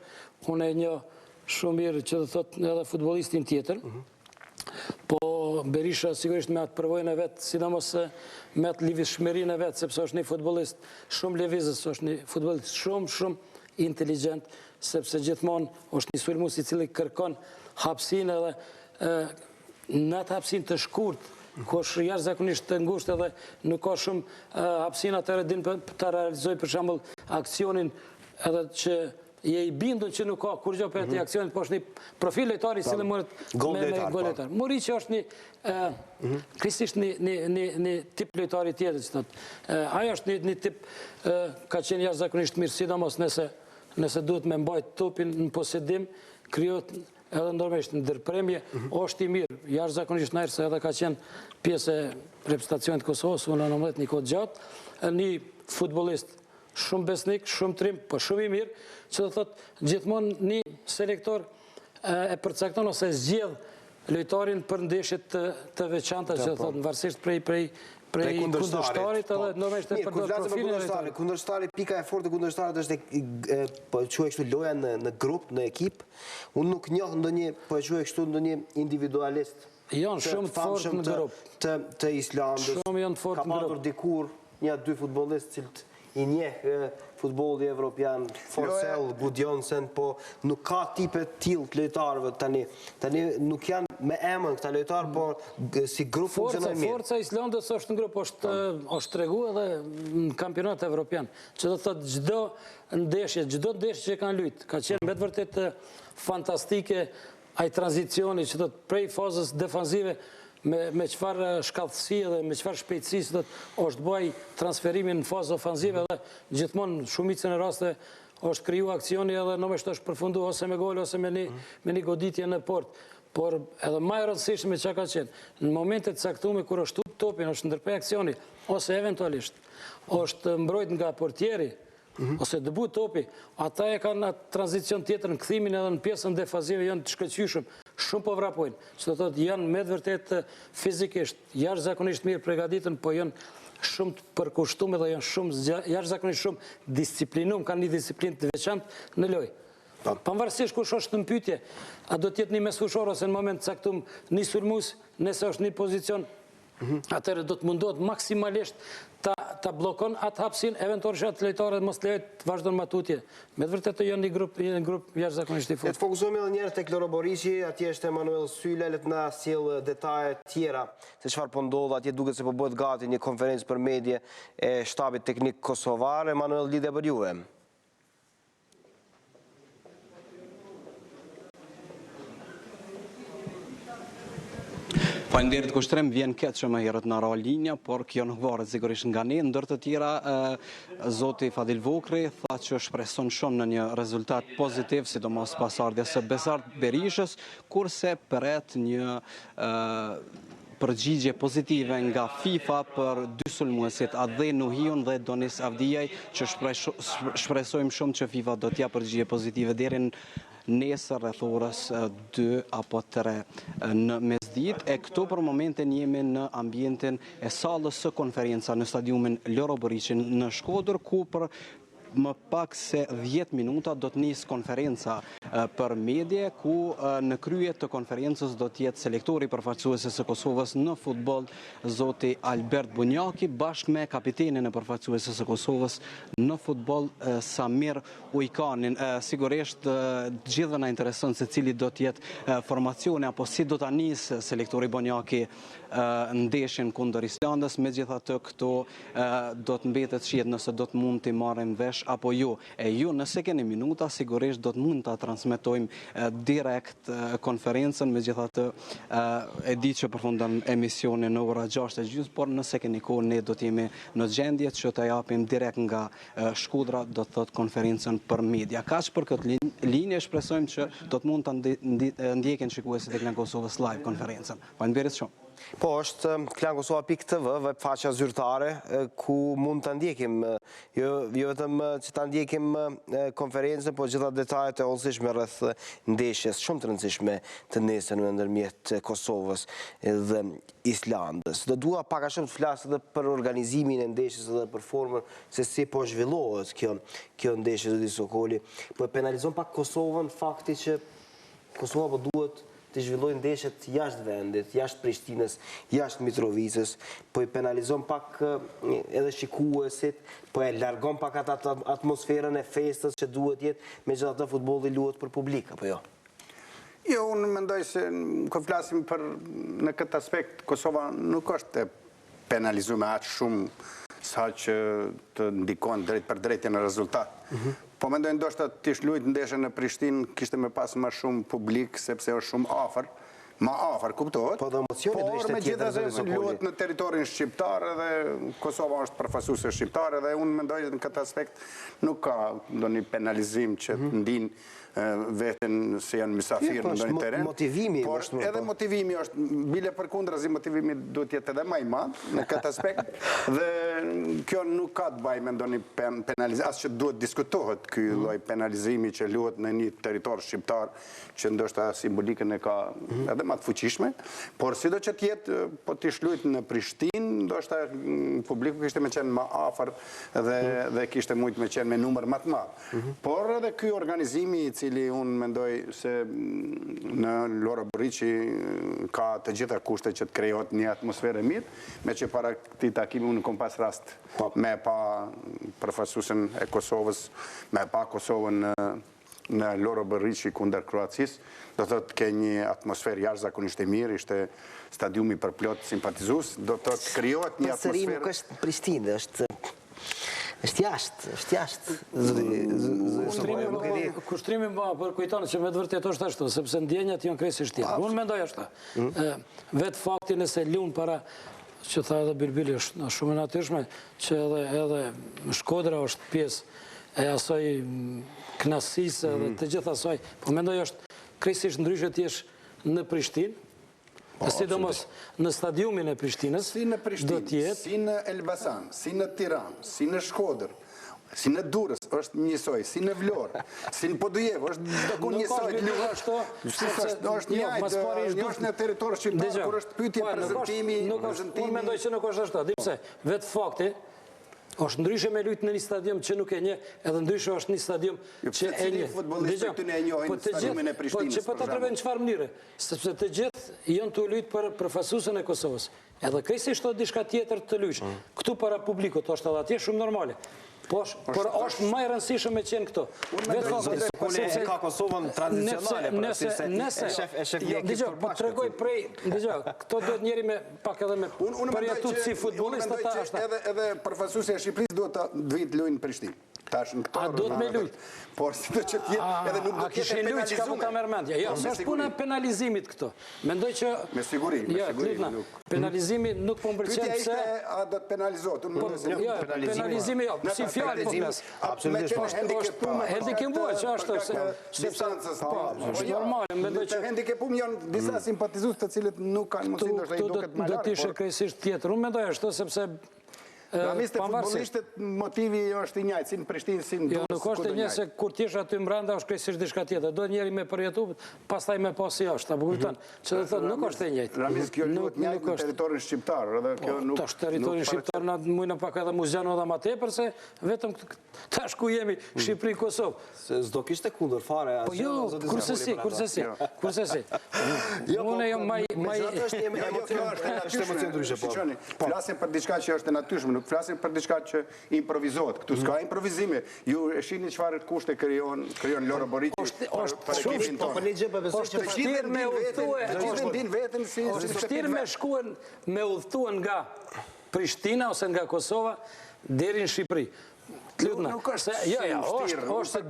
Unë e njoh shumë mirë që do thotë edhe futbollistin tjetër, Po Berisha sigurisht me atë përvojën e vetë, sidomos me atë lëvizshmërinë e vetë, sepse është një futbollist shumë lëvizës, është një futbollist shumë inteligent, sepse gjithmonë është një sulmues i cili kërkon hapësinë edhe në atë hapësinë të shkurt, ku është jashtëzakonisht të ngushtë edhe nuk ka shumë hapësinë, atëherë din të realizojë për shembull aksionin edhe që je i bindur që nuk ka kur gjë për atë aksionit, po është një profil lojtari i cili merret me gol lojtar. Muriqi është një krisisht një tip lojtari tjetër, që thotë. Ai është një tip ka qenë jashtëzakonisht mirë, sidomos nëse duhet me mbajt topin në posedim, krijohet edhe ndërmjet në ndërpremje, është i mirë. Jashtëzakonisht në se edhe ka qenë pjesë e reprezentacionit të Kosovës, në 19 një kohë gjatë, një futbollist shumë besnik, shumë trim, po shumë i mirë, që do thotë gjithmonë një selektor e përcakton ose zgjedh lojtarin për ndeshjet të veçanta, që do thotë varësisht prej kundërshtarit edhe normalisht e përdor profilin e lojtarit. Kundërshtari, pika e fortë e kundërshtarit është po e quaj kështu loja në grup, në ekip. Unë nuk njoh ndonjë, po e quaj kështu ndonjë individualist. Janë shumë të fortë në grup. Të Islandës. Shumë janë të fortë në grup. Ka patur dikur një 2 futbollistë cilët i njeh futbolli evropian, Forsell, Gudjonsen, po nuk ka tipe tillë të lojtarëve tani. Tani nuk janë me emër këta lojtarë, por si grup funksionojnë mirë. Forca e Islandës është në grup, është treguar edhe në kampionat evropian. Që do thotë çdo ndeshje që kanë luajtur, ka qenë me të vërtet fantastike ai tranzicioni që do të prej fazës defanzive me qëfar shkallësi dhe me qëfar shpejtësi është bëj transferimin në fazë ofanzive dhe gjithmonë shumicën e raste është kriju aksioni edhe nëmështë është përfundu ose me gol ose me një goditje në port. Por edhe ma e rëndësishme që ka qenë, në momentet caktume kur është tup topin, është ndërprej aksioni, ose eventualisht është mbrojt nga portieri, ose dëbut topi, ata e kanë atë tranzicion tjetër në këthimin edhe në pjesën defanzive janë të shkëlqyshëm, shumë po vrapojnë, që të thotë janë me të vërtet fizikisht, jashtëzakonisht mirë pregaditën, po janë shumë të përkushtume dhe janë jashtëzakonisht shumë disciplinum, kanë një disciplinë të veçantë në lojë. Pavarësisht kush është në pyetje, a do të jetë një mesfushor ose në moment caktum një sulmues, nëse është një pozicion, atëherë do të mundohet maksimalisht ta blokon atë hapësin, eventualisht atë lojtarët mos lejohet të vazhdojnë matutje. Me të vërtetë janë një grup jashtëzakonisht i fortë. Të fokusohemi edhe një herë tek Loro Boriqi, atje është Emanuel Syla, le të na sjell detaje tjera se çfarë po ndodh, atje duket se po bëhet gati një konferencë për media e shtabit teknik kosovar. Emanuel, lidhje për juve. Faleminderit Kushtrim, vjen keq që më herët në ra linja, por kjo nuk varet sigurisht nga ne. Ndër të tjera, zoti Fadil Vokri tha që shpreson shumë në një rezultat pozitiv, sidomos pas ardhjes së Besart Berishës, kurse pret një përgjigje pozitive nga FIFA për 2 sulmuesit, Adhe Nuhiun dhe Donis Avdijaj, që shpresojmë shumë që FIFA do t'ja përgjigje pozitive deri nesër rreth orës 2 apo 3 në mesditë. E këtu për momentin jemi në ambientin e sallës së konferenca në stadiumin Loro Boriqi në Shkodër, ku për më pak se 10 minuta do të nisë konferenca për medje, ku në krye të konferencës do të jetë selektori përfaqësues së Kosovës në futboll, zoti Albert Bunjaki, bashkë me kapitenin e përfaqësues së Kosovës në futboll, Samir Ujkanin. Sigurisht gjithë na intereson se cili do të jetë formacioni apo si do ta nisë selektori Bunjaki ndeshjen kundër Islandës. Megjithatë këto do të mbetet shihet nëse do të mund të marrim vesh apo jo. E ju nëse keni minuta sigurisht do të mund ta transmetojmë direkt konferencën, megjithatë e di që përfundon emisionin në ora 6:30, por nëse keni kohë ne do të jemi në gjendje që ta japim direkt nga Shkodra, do të thotë konferencën për media. Kaq për këtë linjë, shpresojmë që do të mund ta ndjekin shikuesit e Klan Kosovës live konferencën. Faleminderit shumë. Po, është KlanKosova.tv, webfaqja zyrtare, ku mund të ndjekim, jo vetëm që të ndjekim konferencën, po gjitha detajet e hollësishme rreth ndeshjes, shumë të rëndësishme të nesër në ndërmjet Kosovës dhe Islandës. Do dua pak a shumë të flas edhe për organizimin e ndeshjes dhe për formën se si po zhvillohet kjo ndeshje zoti Sokoli. Po e penalizon pak Kosovën fakti që Kosova po duhet të të zhvillojnë ndeshjet jashtë vendit, jashtë Prishtinës, jashtë Mitrovicës, po i penalizon pak edhe shikuesit, po e largon pak atë atmosferën e festës që duhet jetë, megjithatë futbolli luhet për publik, apo jo? Jo, unë mendoj se kur flasim në këtë aspekt, Kosova nuk është e penalizuar aq shumë sa që të ndikon drejt për drejt në rezultat. Po mendoj ndoshta të luajt ndeshjen në Prishtinë kishte më pas më shumë publik sepse është shumë afër. Ma afër, kuptohet. Po dhe emocioni do ishte tjetër zëri Sokoli. Luhet në territorin shqiptar dhe Kosova është përfaqësuese shqiptare dhe unë mendoj në këtë aspekt nuk ka ndonjë penalizim që të ndin veten se janë mysafir në ndonjë teren. Motivimi është edhe motivimi është bile përkundrazi motivimi duhet jetë edhe më i madh në këtë aspekt dhe kjo nuk ka të bëjë me ndonjë penalizim as që duhet diskutohet ky lloj penalizimi që luhet në një territor shqiptar që ndoshta simbolikën e ka edhe më të fuqishme, por sido që të jetë po ti luajt në Prishtinë, ndoshta publiku kishte më qenë më afër dhe kishte mujt më qenë me numër më të madh. Por edhe ky organizimi i cili unë mendoj se në Loro Boriçi ka të gjitha kushtet që të krijohet një atmosferë mirë, me që para këtij takimi unë kam pas rast me pa përfaqësuesen e Kosovës, me pa Kosovën në Loro Boriçi kundër Kroacisë, do thotë ke një atmosferë jashtëzakonisht e mirë, ishte stadiumi përplot simpatizues, do thotë krijohet një atmosferë. Pasëri nuk është Prishtinë, është jashtë. Kushtrimi për kujtonë që me të vërtet është ashtu, sepse ndjenjat janë krejtësisht tjera. Unë mendoj ashtu. Vetë fakti nëse lunë para, që tha edhe Bilbili është shumë e natyrshme, që edhe Shkodra është pjesë e asoj knasisë dhe të gjithë asoj, po mendoj është krejtësisht ndryshe të jesh në Prishtinë, sidomos në stadiumin e Prishtinës, si në Prishtinë, si në Elbasan, si në Tiranë, si në Shkodër, si në Durrës, është njësoj, si në Vlorë, si në Podujev, është dëku njësoj. Është njëjtë në territor shqiptar, kur është pyetje prezantimi. Unë mendoj që nuk është ashtu. Dipse, vetë fakti, është ndryshe me lujtë në një stadium që nuk e nje, edhe ndryshe është një stadium që e nje. Futbollistë të ne njohin stadiumin e Prishtinës. Po që po ta tregoj në çfarë mënyre, sepse të gjithë janë të lujtë për përfaqësuesen e Kosovës. Edhe krejtësisht është diçka tjetër të lysh. Këtu para publikut është edhe atje shumë normale. Por është më e rëndësishme me qenë këto. Sokoli e ka Kosovën tradicionale, Dgjoj, po tregoj prej, këto duhet njëri me pak edhe me përjetuar si futbollist ata ashta. Edhe përfaqësuesja e Shqipërisë duhet të vijë të luajnë në Prishtinë. A duhet me lujt? Por si të që tjetë edhe nuk do tjetë e penalizume. A kishin lujt që ka mu ta mërmendja? Jo, se është puna penalizimit këto. Mendoj që... Me siguri. Penalizimi nuk po më përqenë pëse... Pytja ishte a do të penalizohet. Penalizimi jo, si fjallë po flas. Absolutisht. Hendikepu e që është... Distancës. Normale, mendoj që... Hendikepu më janë disa simpatizus të cilët nuk kanë mundësi ndoshta i duket më larg. Do t'ishe krejtësisht tjetër. Unë mendoj ashtu sepse Ramiste futbollistët motivi është i njëjtë, si në Prishtinë, si në Durrës. Jo, nuk është e njëjtë se kur t'jesh aty brenda është krejtësisht diçka tjetër. Do njëri me përjetu, pastaj me pasi jashtë, apo kupton? Që do thotë nuk është e njëjtë. Ramis, kjo luhet njëjtë në territorin shqiptar, edhe kjo nuk. Tash territorin shqiptar na mujna pak edhe muzjano edhe më tepër se vetëm tash ku jemi Shqipëri Kosovë. Se s'do kishte kundër fare. Po jo, kurse si. Unë jam flasim për diçka që është e natyrshme, nuk flasim për diçka që improvizohet. Këtu s'ka improvizime. Ju e shihni çfarë kushte krijon Loro Boriçi për ekimin tonë. Po një gjë besoj që vështirë me udhëtue, është din veten si vështirë me shkuën me udhëtuan nga Prishtina ose nga Kosova deri në Shqipëri. Nuk është është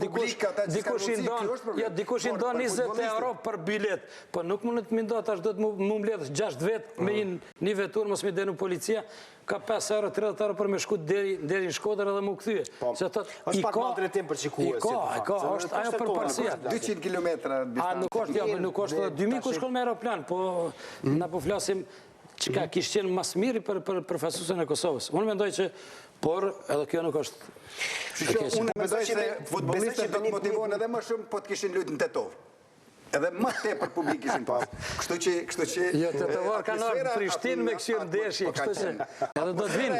dikush i ndon 20 euro për bilet, po nuk mundet më ndo tash do të më mbledh 6 vet me një vetur mos më denu policia, ka 5 euro 30 euro për me shku deri në Shkodër edhe më kthye. Se thotë i ka drejtim për shikues. Ka, është ajo për parësia. 200 kilometra distancë. Nuk është 2000 kush shkon me aeroplan, po na po flasim që ka kishtë qenë mas miri për përfaqësuesen e Kosovës. Unë mendoj që, por edhe kjo nuk është... Unë mendoj se futbollistët do të motivohen edhe më shumë po të kishin luajtur në Tetov. edhe më tepër publik ishin pas. Kështu që Jo, të varë kanë ardhur Prishtinë me këshirë ndeshje, kështu që edhe do të vinë.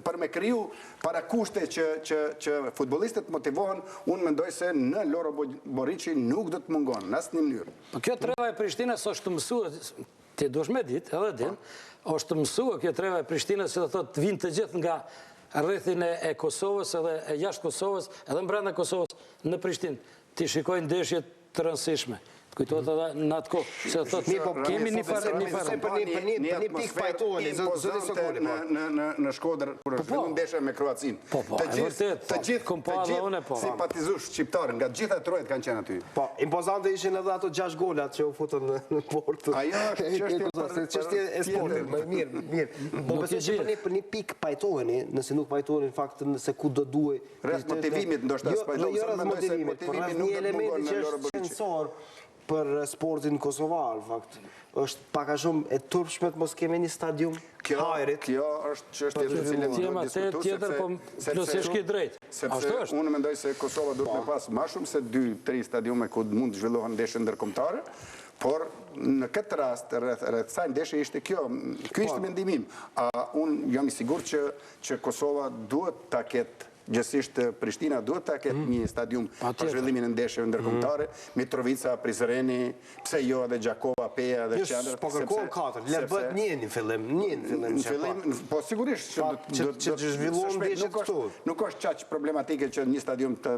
Për me kriju para kushte që futbolistët motivohen, unë mendoj se në Loro Borici nuk do të mungon, në asnjë mënyrë. Kjo treva e Prishtinës është mësuar, ti duhesh me ditë, edhe din, është mësuar kjo treva e Prishtinës që do thotë vinë të gjithë nga rrethin e Kosovës edhe e jashtë Kosovës, edhe brenda Kosovës në Prishtinë. Ti shikojnë ndeshjet të rëndësishme. Kujtohet edhe në atë kohë, se thotë kemi një farë për një pikë pajtoheni, zoti Sokoli. Në Shkodër kur është filluar ndeshja me Kroacin. Të gjithë simpatizues shqiptarë nga të gjitha trojët kanë qenë aty. Po, impozante ishin edhe ato 6 golat që u futën në port. Ajo është çështje e sportit, mirë. Po besoj që për një pikë pajtoheni, nëse nuk pajtoheni në fakt nëse ku do duhej. Rreth motivimit ndoshta spajtohen, mendoj se motivimi nuk do të mungon në Loro Borici. Për sportin kosovar, fakt, është pak a shumë e turpshme të mos kemi një stadium hajrit. Kjo është çështje e cilën do të diskutohet, sepse unë mendoj se Kosova duhet me pas më shumë se 2-3 stadiume ku mund të zhvillohen ndeshje ndërkombëtare, por në këtë rast rreth kësaj ndeshje ishte kjo, ky ishte mendimi im. Unë jam i sigurt që Kosova duhet ta ketë gjësisht Prishtina duhet ta ketë një stadium për zhvillimin e ndeshjeve ndërkombëtare, Mitrovica, Prizreni, pse jo edhe Gjakova, Peja dhe Qendër. Po kërkon 4, le bëhet një në fillim, Në fillim, po sigurisht që të zhvillohen ndeshjet këtu. Nuk është kaq problematike që një stadium të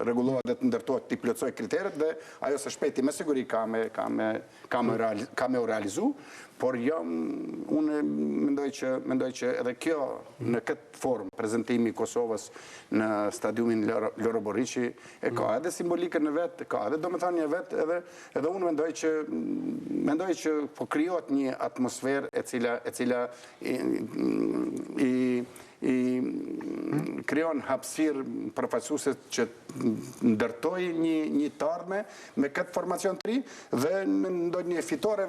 rregullohet dhe të ndërtohet, të plotësoj kriteret dhe ajo së shpejti me siguri ka me u realizu, por unë mendoj që edhe kjo në këtë formë prezantimi i Kosovës në stadiumin Loro Borici e ka edhe simbolikën e vet, ka edhe domethënien e vet, edhe unë mendoj që po krijohet një atmosferë e cila i krijon hapësirë përfaqësuese që ndërtoj një tardhme me këtë formacion të ri dhe me ndonjë fitore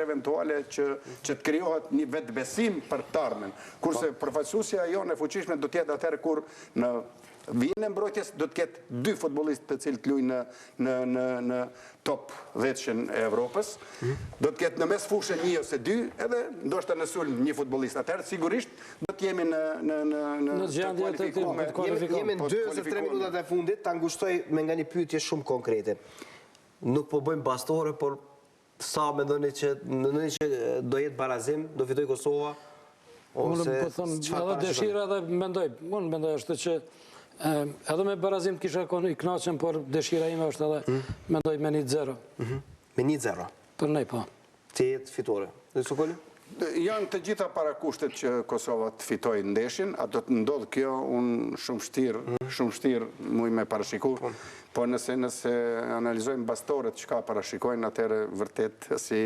eventuale që të krijohet një vetbesim për të ardhmen. Kurse përfaqësuesja jonë e fuqishme do të jetë atëherë kur në vijën e mbrojtjes do të ketë 2 futbollistë të cilët luajnë në top 10-shën e Evropës, do të ketë në mes fushë 1 ose 2, edhe ndoshta në sulm një futbollist. Atëherë sigurisht do të jemi në gjendje të kualifikuar. Jemi në 2 ose 3 minutat e fundit, ta ngushtoj me nga një pyetje shumë konkrete. Nuk po bëjmë bastore, por sa mendoni që do jetë barazim, do fitoj Kosova? Unë po them, edhe dëshira edhe unë mendoj është që edhe me barazim të kisha i kënaqur, por dëshira ime është edhe mendoj me 1-0. Me 1-0? Për ne, po. Të jetë fitore. Dhe Sokoli? Janë të gjitha parakushtet që Kosova të fitojë ndeshjen, a do të ndodhë kjo, unë shumë vështirë muj me parashiku, po nëse analizojmë bastoret që ka parashikojnë, atëherë vërtet si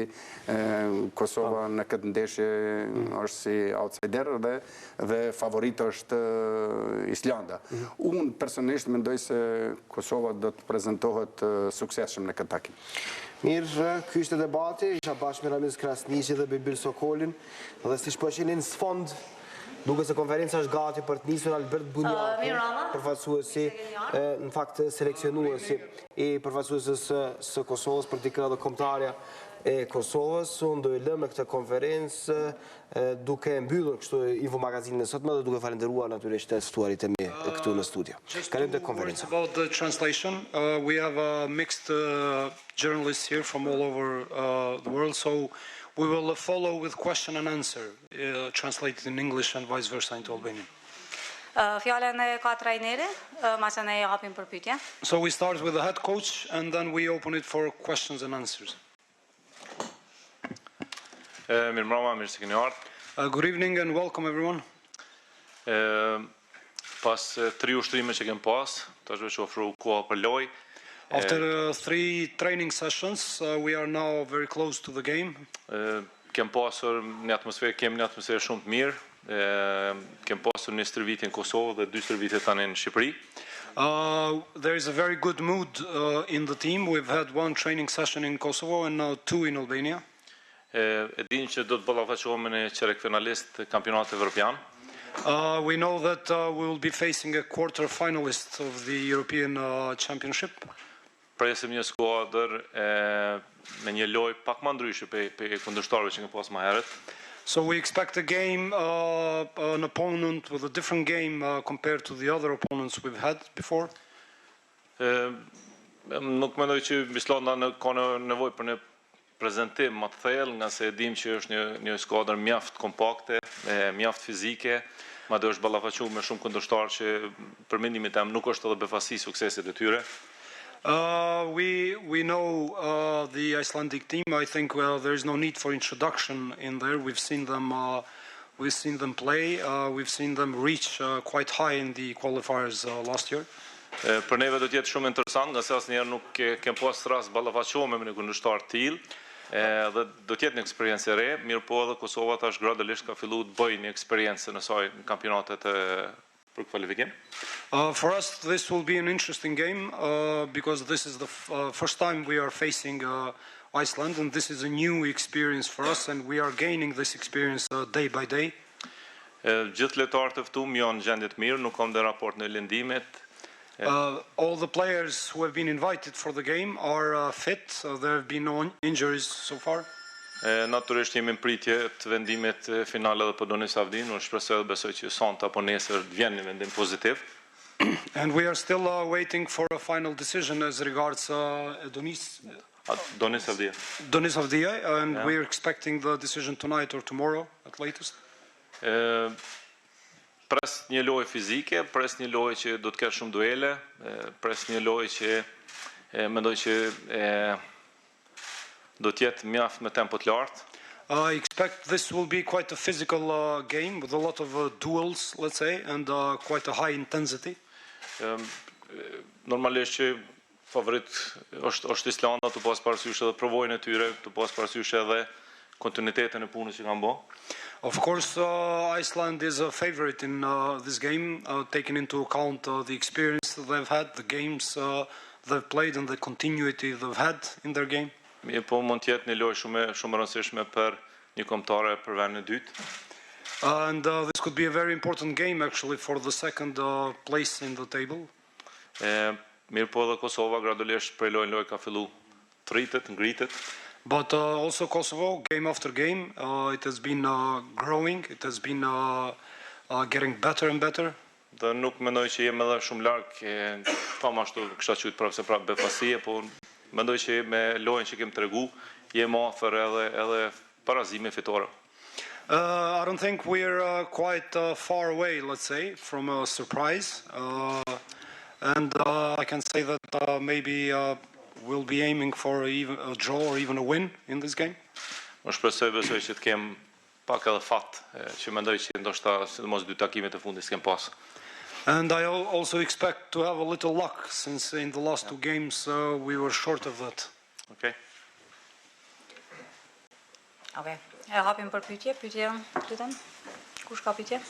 Kosova në këtë ndeshje është si outsider dhe favorit është Islanda. Unë personalisht mendoj se Kosova do të prezentohet suksesshëm në këtë takim. Mirë, ky ishte debati, isha bashkë me Ramiz Krasniqi dhe Bibil Sokolin, dhe si shpëshinin në sfond, duke se konferenca është gati për të nisur Albert Bunjaki, përfaqësuesi, në fakt seleksionuesi i përfaqësuesës së Kosovës për t'i kryer kombëtarja e Kosovës. Unë do i lë me këtë konferencë duke mbyllur kështu Info Magazinë sotme dhe duke falenderuar natyrisht të ftuarit e mi këtu në studio. Kalojmë te konferenca. About the translation, we have mixed journalists here from all over the world, so we will follow with question and answer, translated in English and vice versa into Albanian. Fjalën e ka trajneri, masa ne japim për pyetje. So we start with the head coach and then we open it for questions and answers. Good evening and welcome everyone. Pas 3 ushtrime që kem pas, tash veç ofru koha për lojë. After 3 training sessions, we are now very close to the game. Kem pasur një atmosferë shumë të mirë. Kem pasur një stërvitje në Kosovë dhe 2 stërvitje tani në Shqipëri. There is a very good mood in the team. We've had 1 training session in Kosovo and now 2 in Albania. E din që do të ballafaqohemi në çerek-finalist kampionatit evropian. We know that we will be facing a quarter finalist of the European Championship. presim një skuadër me një lojë pak më ndryshe pe kundërshtarëve që kemi pas më herët. So we expect a game, an opponent with a different game compared to the other opponents we've had before. Nuk mendoj që Islanda ka nevojë për një prezentim më të thellë, nga se e dim që është një skuadër mjaft kompakte, mjaft fizike, madje është ballafaqur me shumë kundërshtarë që për mendimin tim nuk është edhe befasi suksesit e tyre. We know the Icelandic team. I think there is no need for introduction in there. We've seen them play. We've seen them reach quite high in the qualifiers last year. Për neve do të jetë shumë interesant, nga se asnjëherë nuk kem pas rast ballafaqohemi me një kundërshtar të tillë. Dhe do të jetë një eksperiencë e re, mirë po edhe Kosova tash gradualisht ka filluar të bëjë një eksperiencë në saj në kampionatet për kvalifikim. For us, this will be an interesting game because this is the first time we are facing Iceland, and this is a new experience for us, and we are gaining this experience day by day. Gjithë lojtarët e ftuar janë në gjendje të mirë, nuk kam ndër raport në lëndimet. All the players who have been invited for the game are fit. There have been no injuries so far. Natyrisht jemi në pritje të vendimit final edhe për Donis Avdin, unë shpresoj dhe besoj që sonte apo nesër të vjen një vendim pozitiv. And we are still waiting for a final decision as regards Donis Avdia. Donis Avdia, and we are expecting the decision tonight or tomorrow at latest. Pres një lojë fizike, pres një lojë që do të ketë shumë duele, pres një lojë që mendoj që do të jetë mjaft me tempo të lartë. I expect this will be quite a physical game with a lot of duels, let's say, and quite a high intensity. Normalisht që favorit është Islanda, të pas parasysh edhe provojën e tyre, të pas parasysh edhe kontinuitetin e punës që kanë bërë. Of course, Iceland is a favorite in this game, taking into account the experience that they've had, the games they've played, and the continuity they've had in their game. Mirë po mund të jetë një lojë shumë rëndësishme për një kombëtare për vendin e dytë. And this could be a very important game actually for the second place in the table. Mirë po edhe Kosova gradualisht prej lojë ka fillu të rritet, ngritet. But also Kosovo, game after game, it has been growing, it has been getting better and better. Dhe nuk mendoj që jem edhe shumë larg, fam ashtu kisha qujt prapse befasie, po mendoj që me lojën që kem tregu, jem afër edhe parazime fitore. I don't think we're quite far away, let's say, from a surprise. And I can say that maybe we'll be aiming for a draw or even a win in this game. Unë shpresoj besoj që të kem pak edhe fat, që mendoj që ndoshta sidomos dy takimet e fundit s'kem pas. And I also expect to have a little luck, since in the last two games we were short of that. Okay. Okay. E hapim për pyetje, lutem. Kush ka pyetje?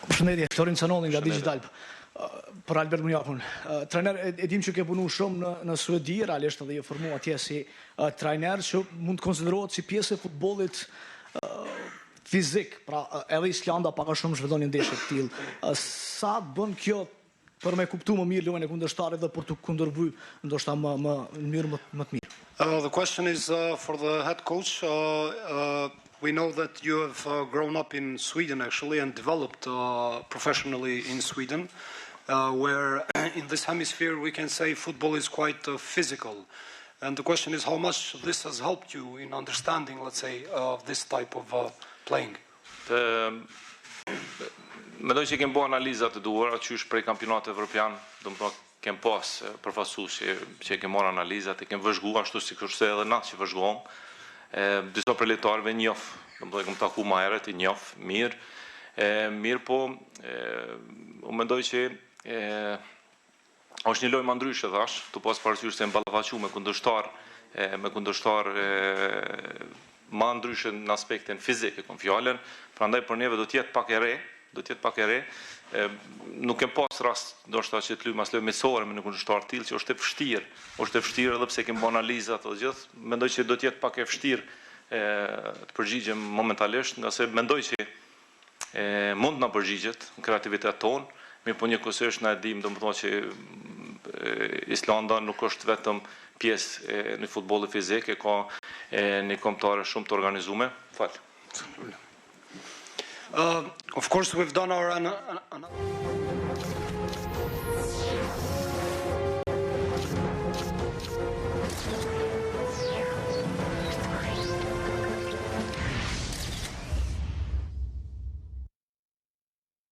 Përshëndetje, Florin Canolli nga Digital. Për Albert Munjakun. Trajner, e dim që ke punu shumë në Suedi, realisht edhe je formu atje si trajner që mund të konsiderohet si pjesë e futbollit fizik, pra edhe Islanda paka shumë zhvillon një ndeshje të tillë. Sa bën kjo për me kuptu më mirë lojën e kundërshtarit dhe për të kundërvy ndoshta në mënyrë më të mirë? The question is for the head coach. We know that you have grown up in Sweden actually and developed professionally in Sweden, where in this hemisphere we can say football is quite physical. And the question is how much this has helped you in understanding, let's say, this type of playing. Mendoj që kem bërë analizat të duhura, qysh prej kampionatit evropian, do të thotë kem pas përfaqësues që kem marrë analizat, e kem vëzhgu ashtu sikurse edhe na që vëzhguam. Disa për lojtarëve njoh, do të kem taku më herët, i njoh mirë. Mirë po, unë mendoj që është një lojë më ndryshe thash, të pas parasysh se mballafaqu me kundërshtar më ndryshe në aspektin fizik e kom fjalën, prandaj për neve do të jetë pak e re, nuk kem pas rast ndoshta që të luajmë as lojë mesore me një kundërshtar të tillë që është e vështirë edhe pse kem bën analizat të gjithë, mendoj që do të jetë pak e vështirë të përgjigjem momentalisht, nga se mendoj që mund na përgjigjet në kreativitet tonë, mirë po njëkohësisht na e dim domethënë që Islanda nuk është vetëm pjesë në futbollit fizik, ka një kombëtare shumë të organizuar. Fal. Of course, we've done our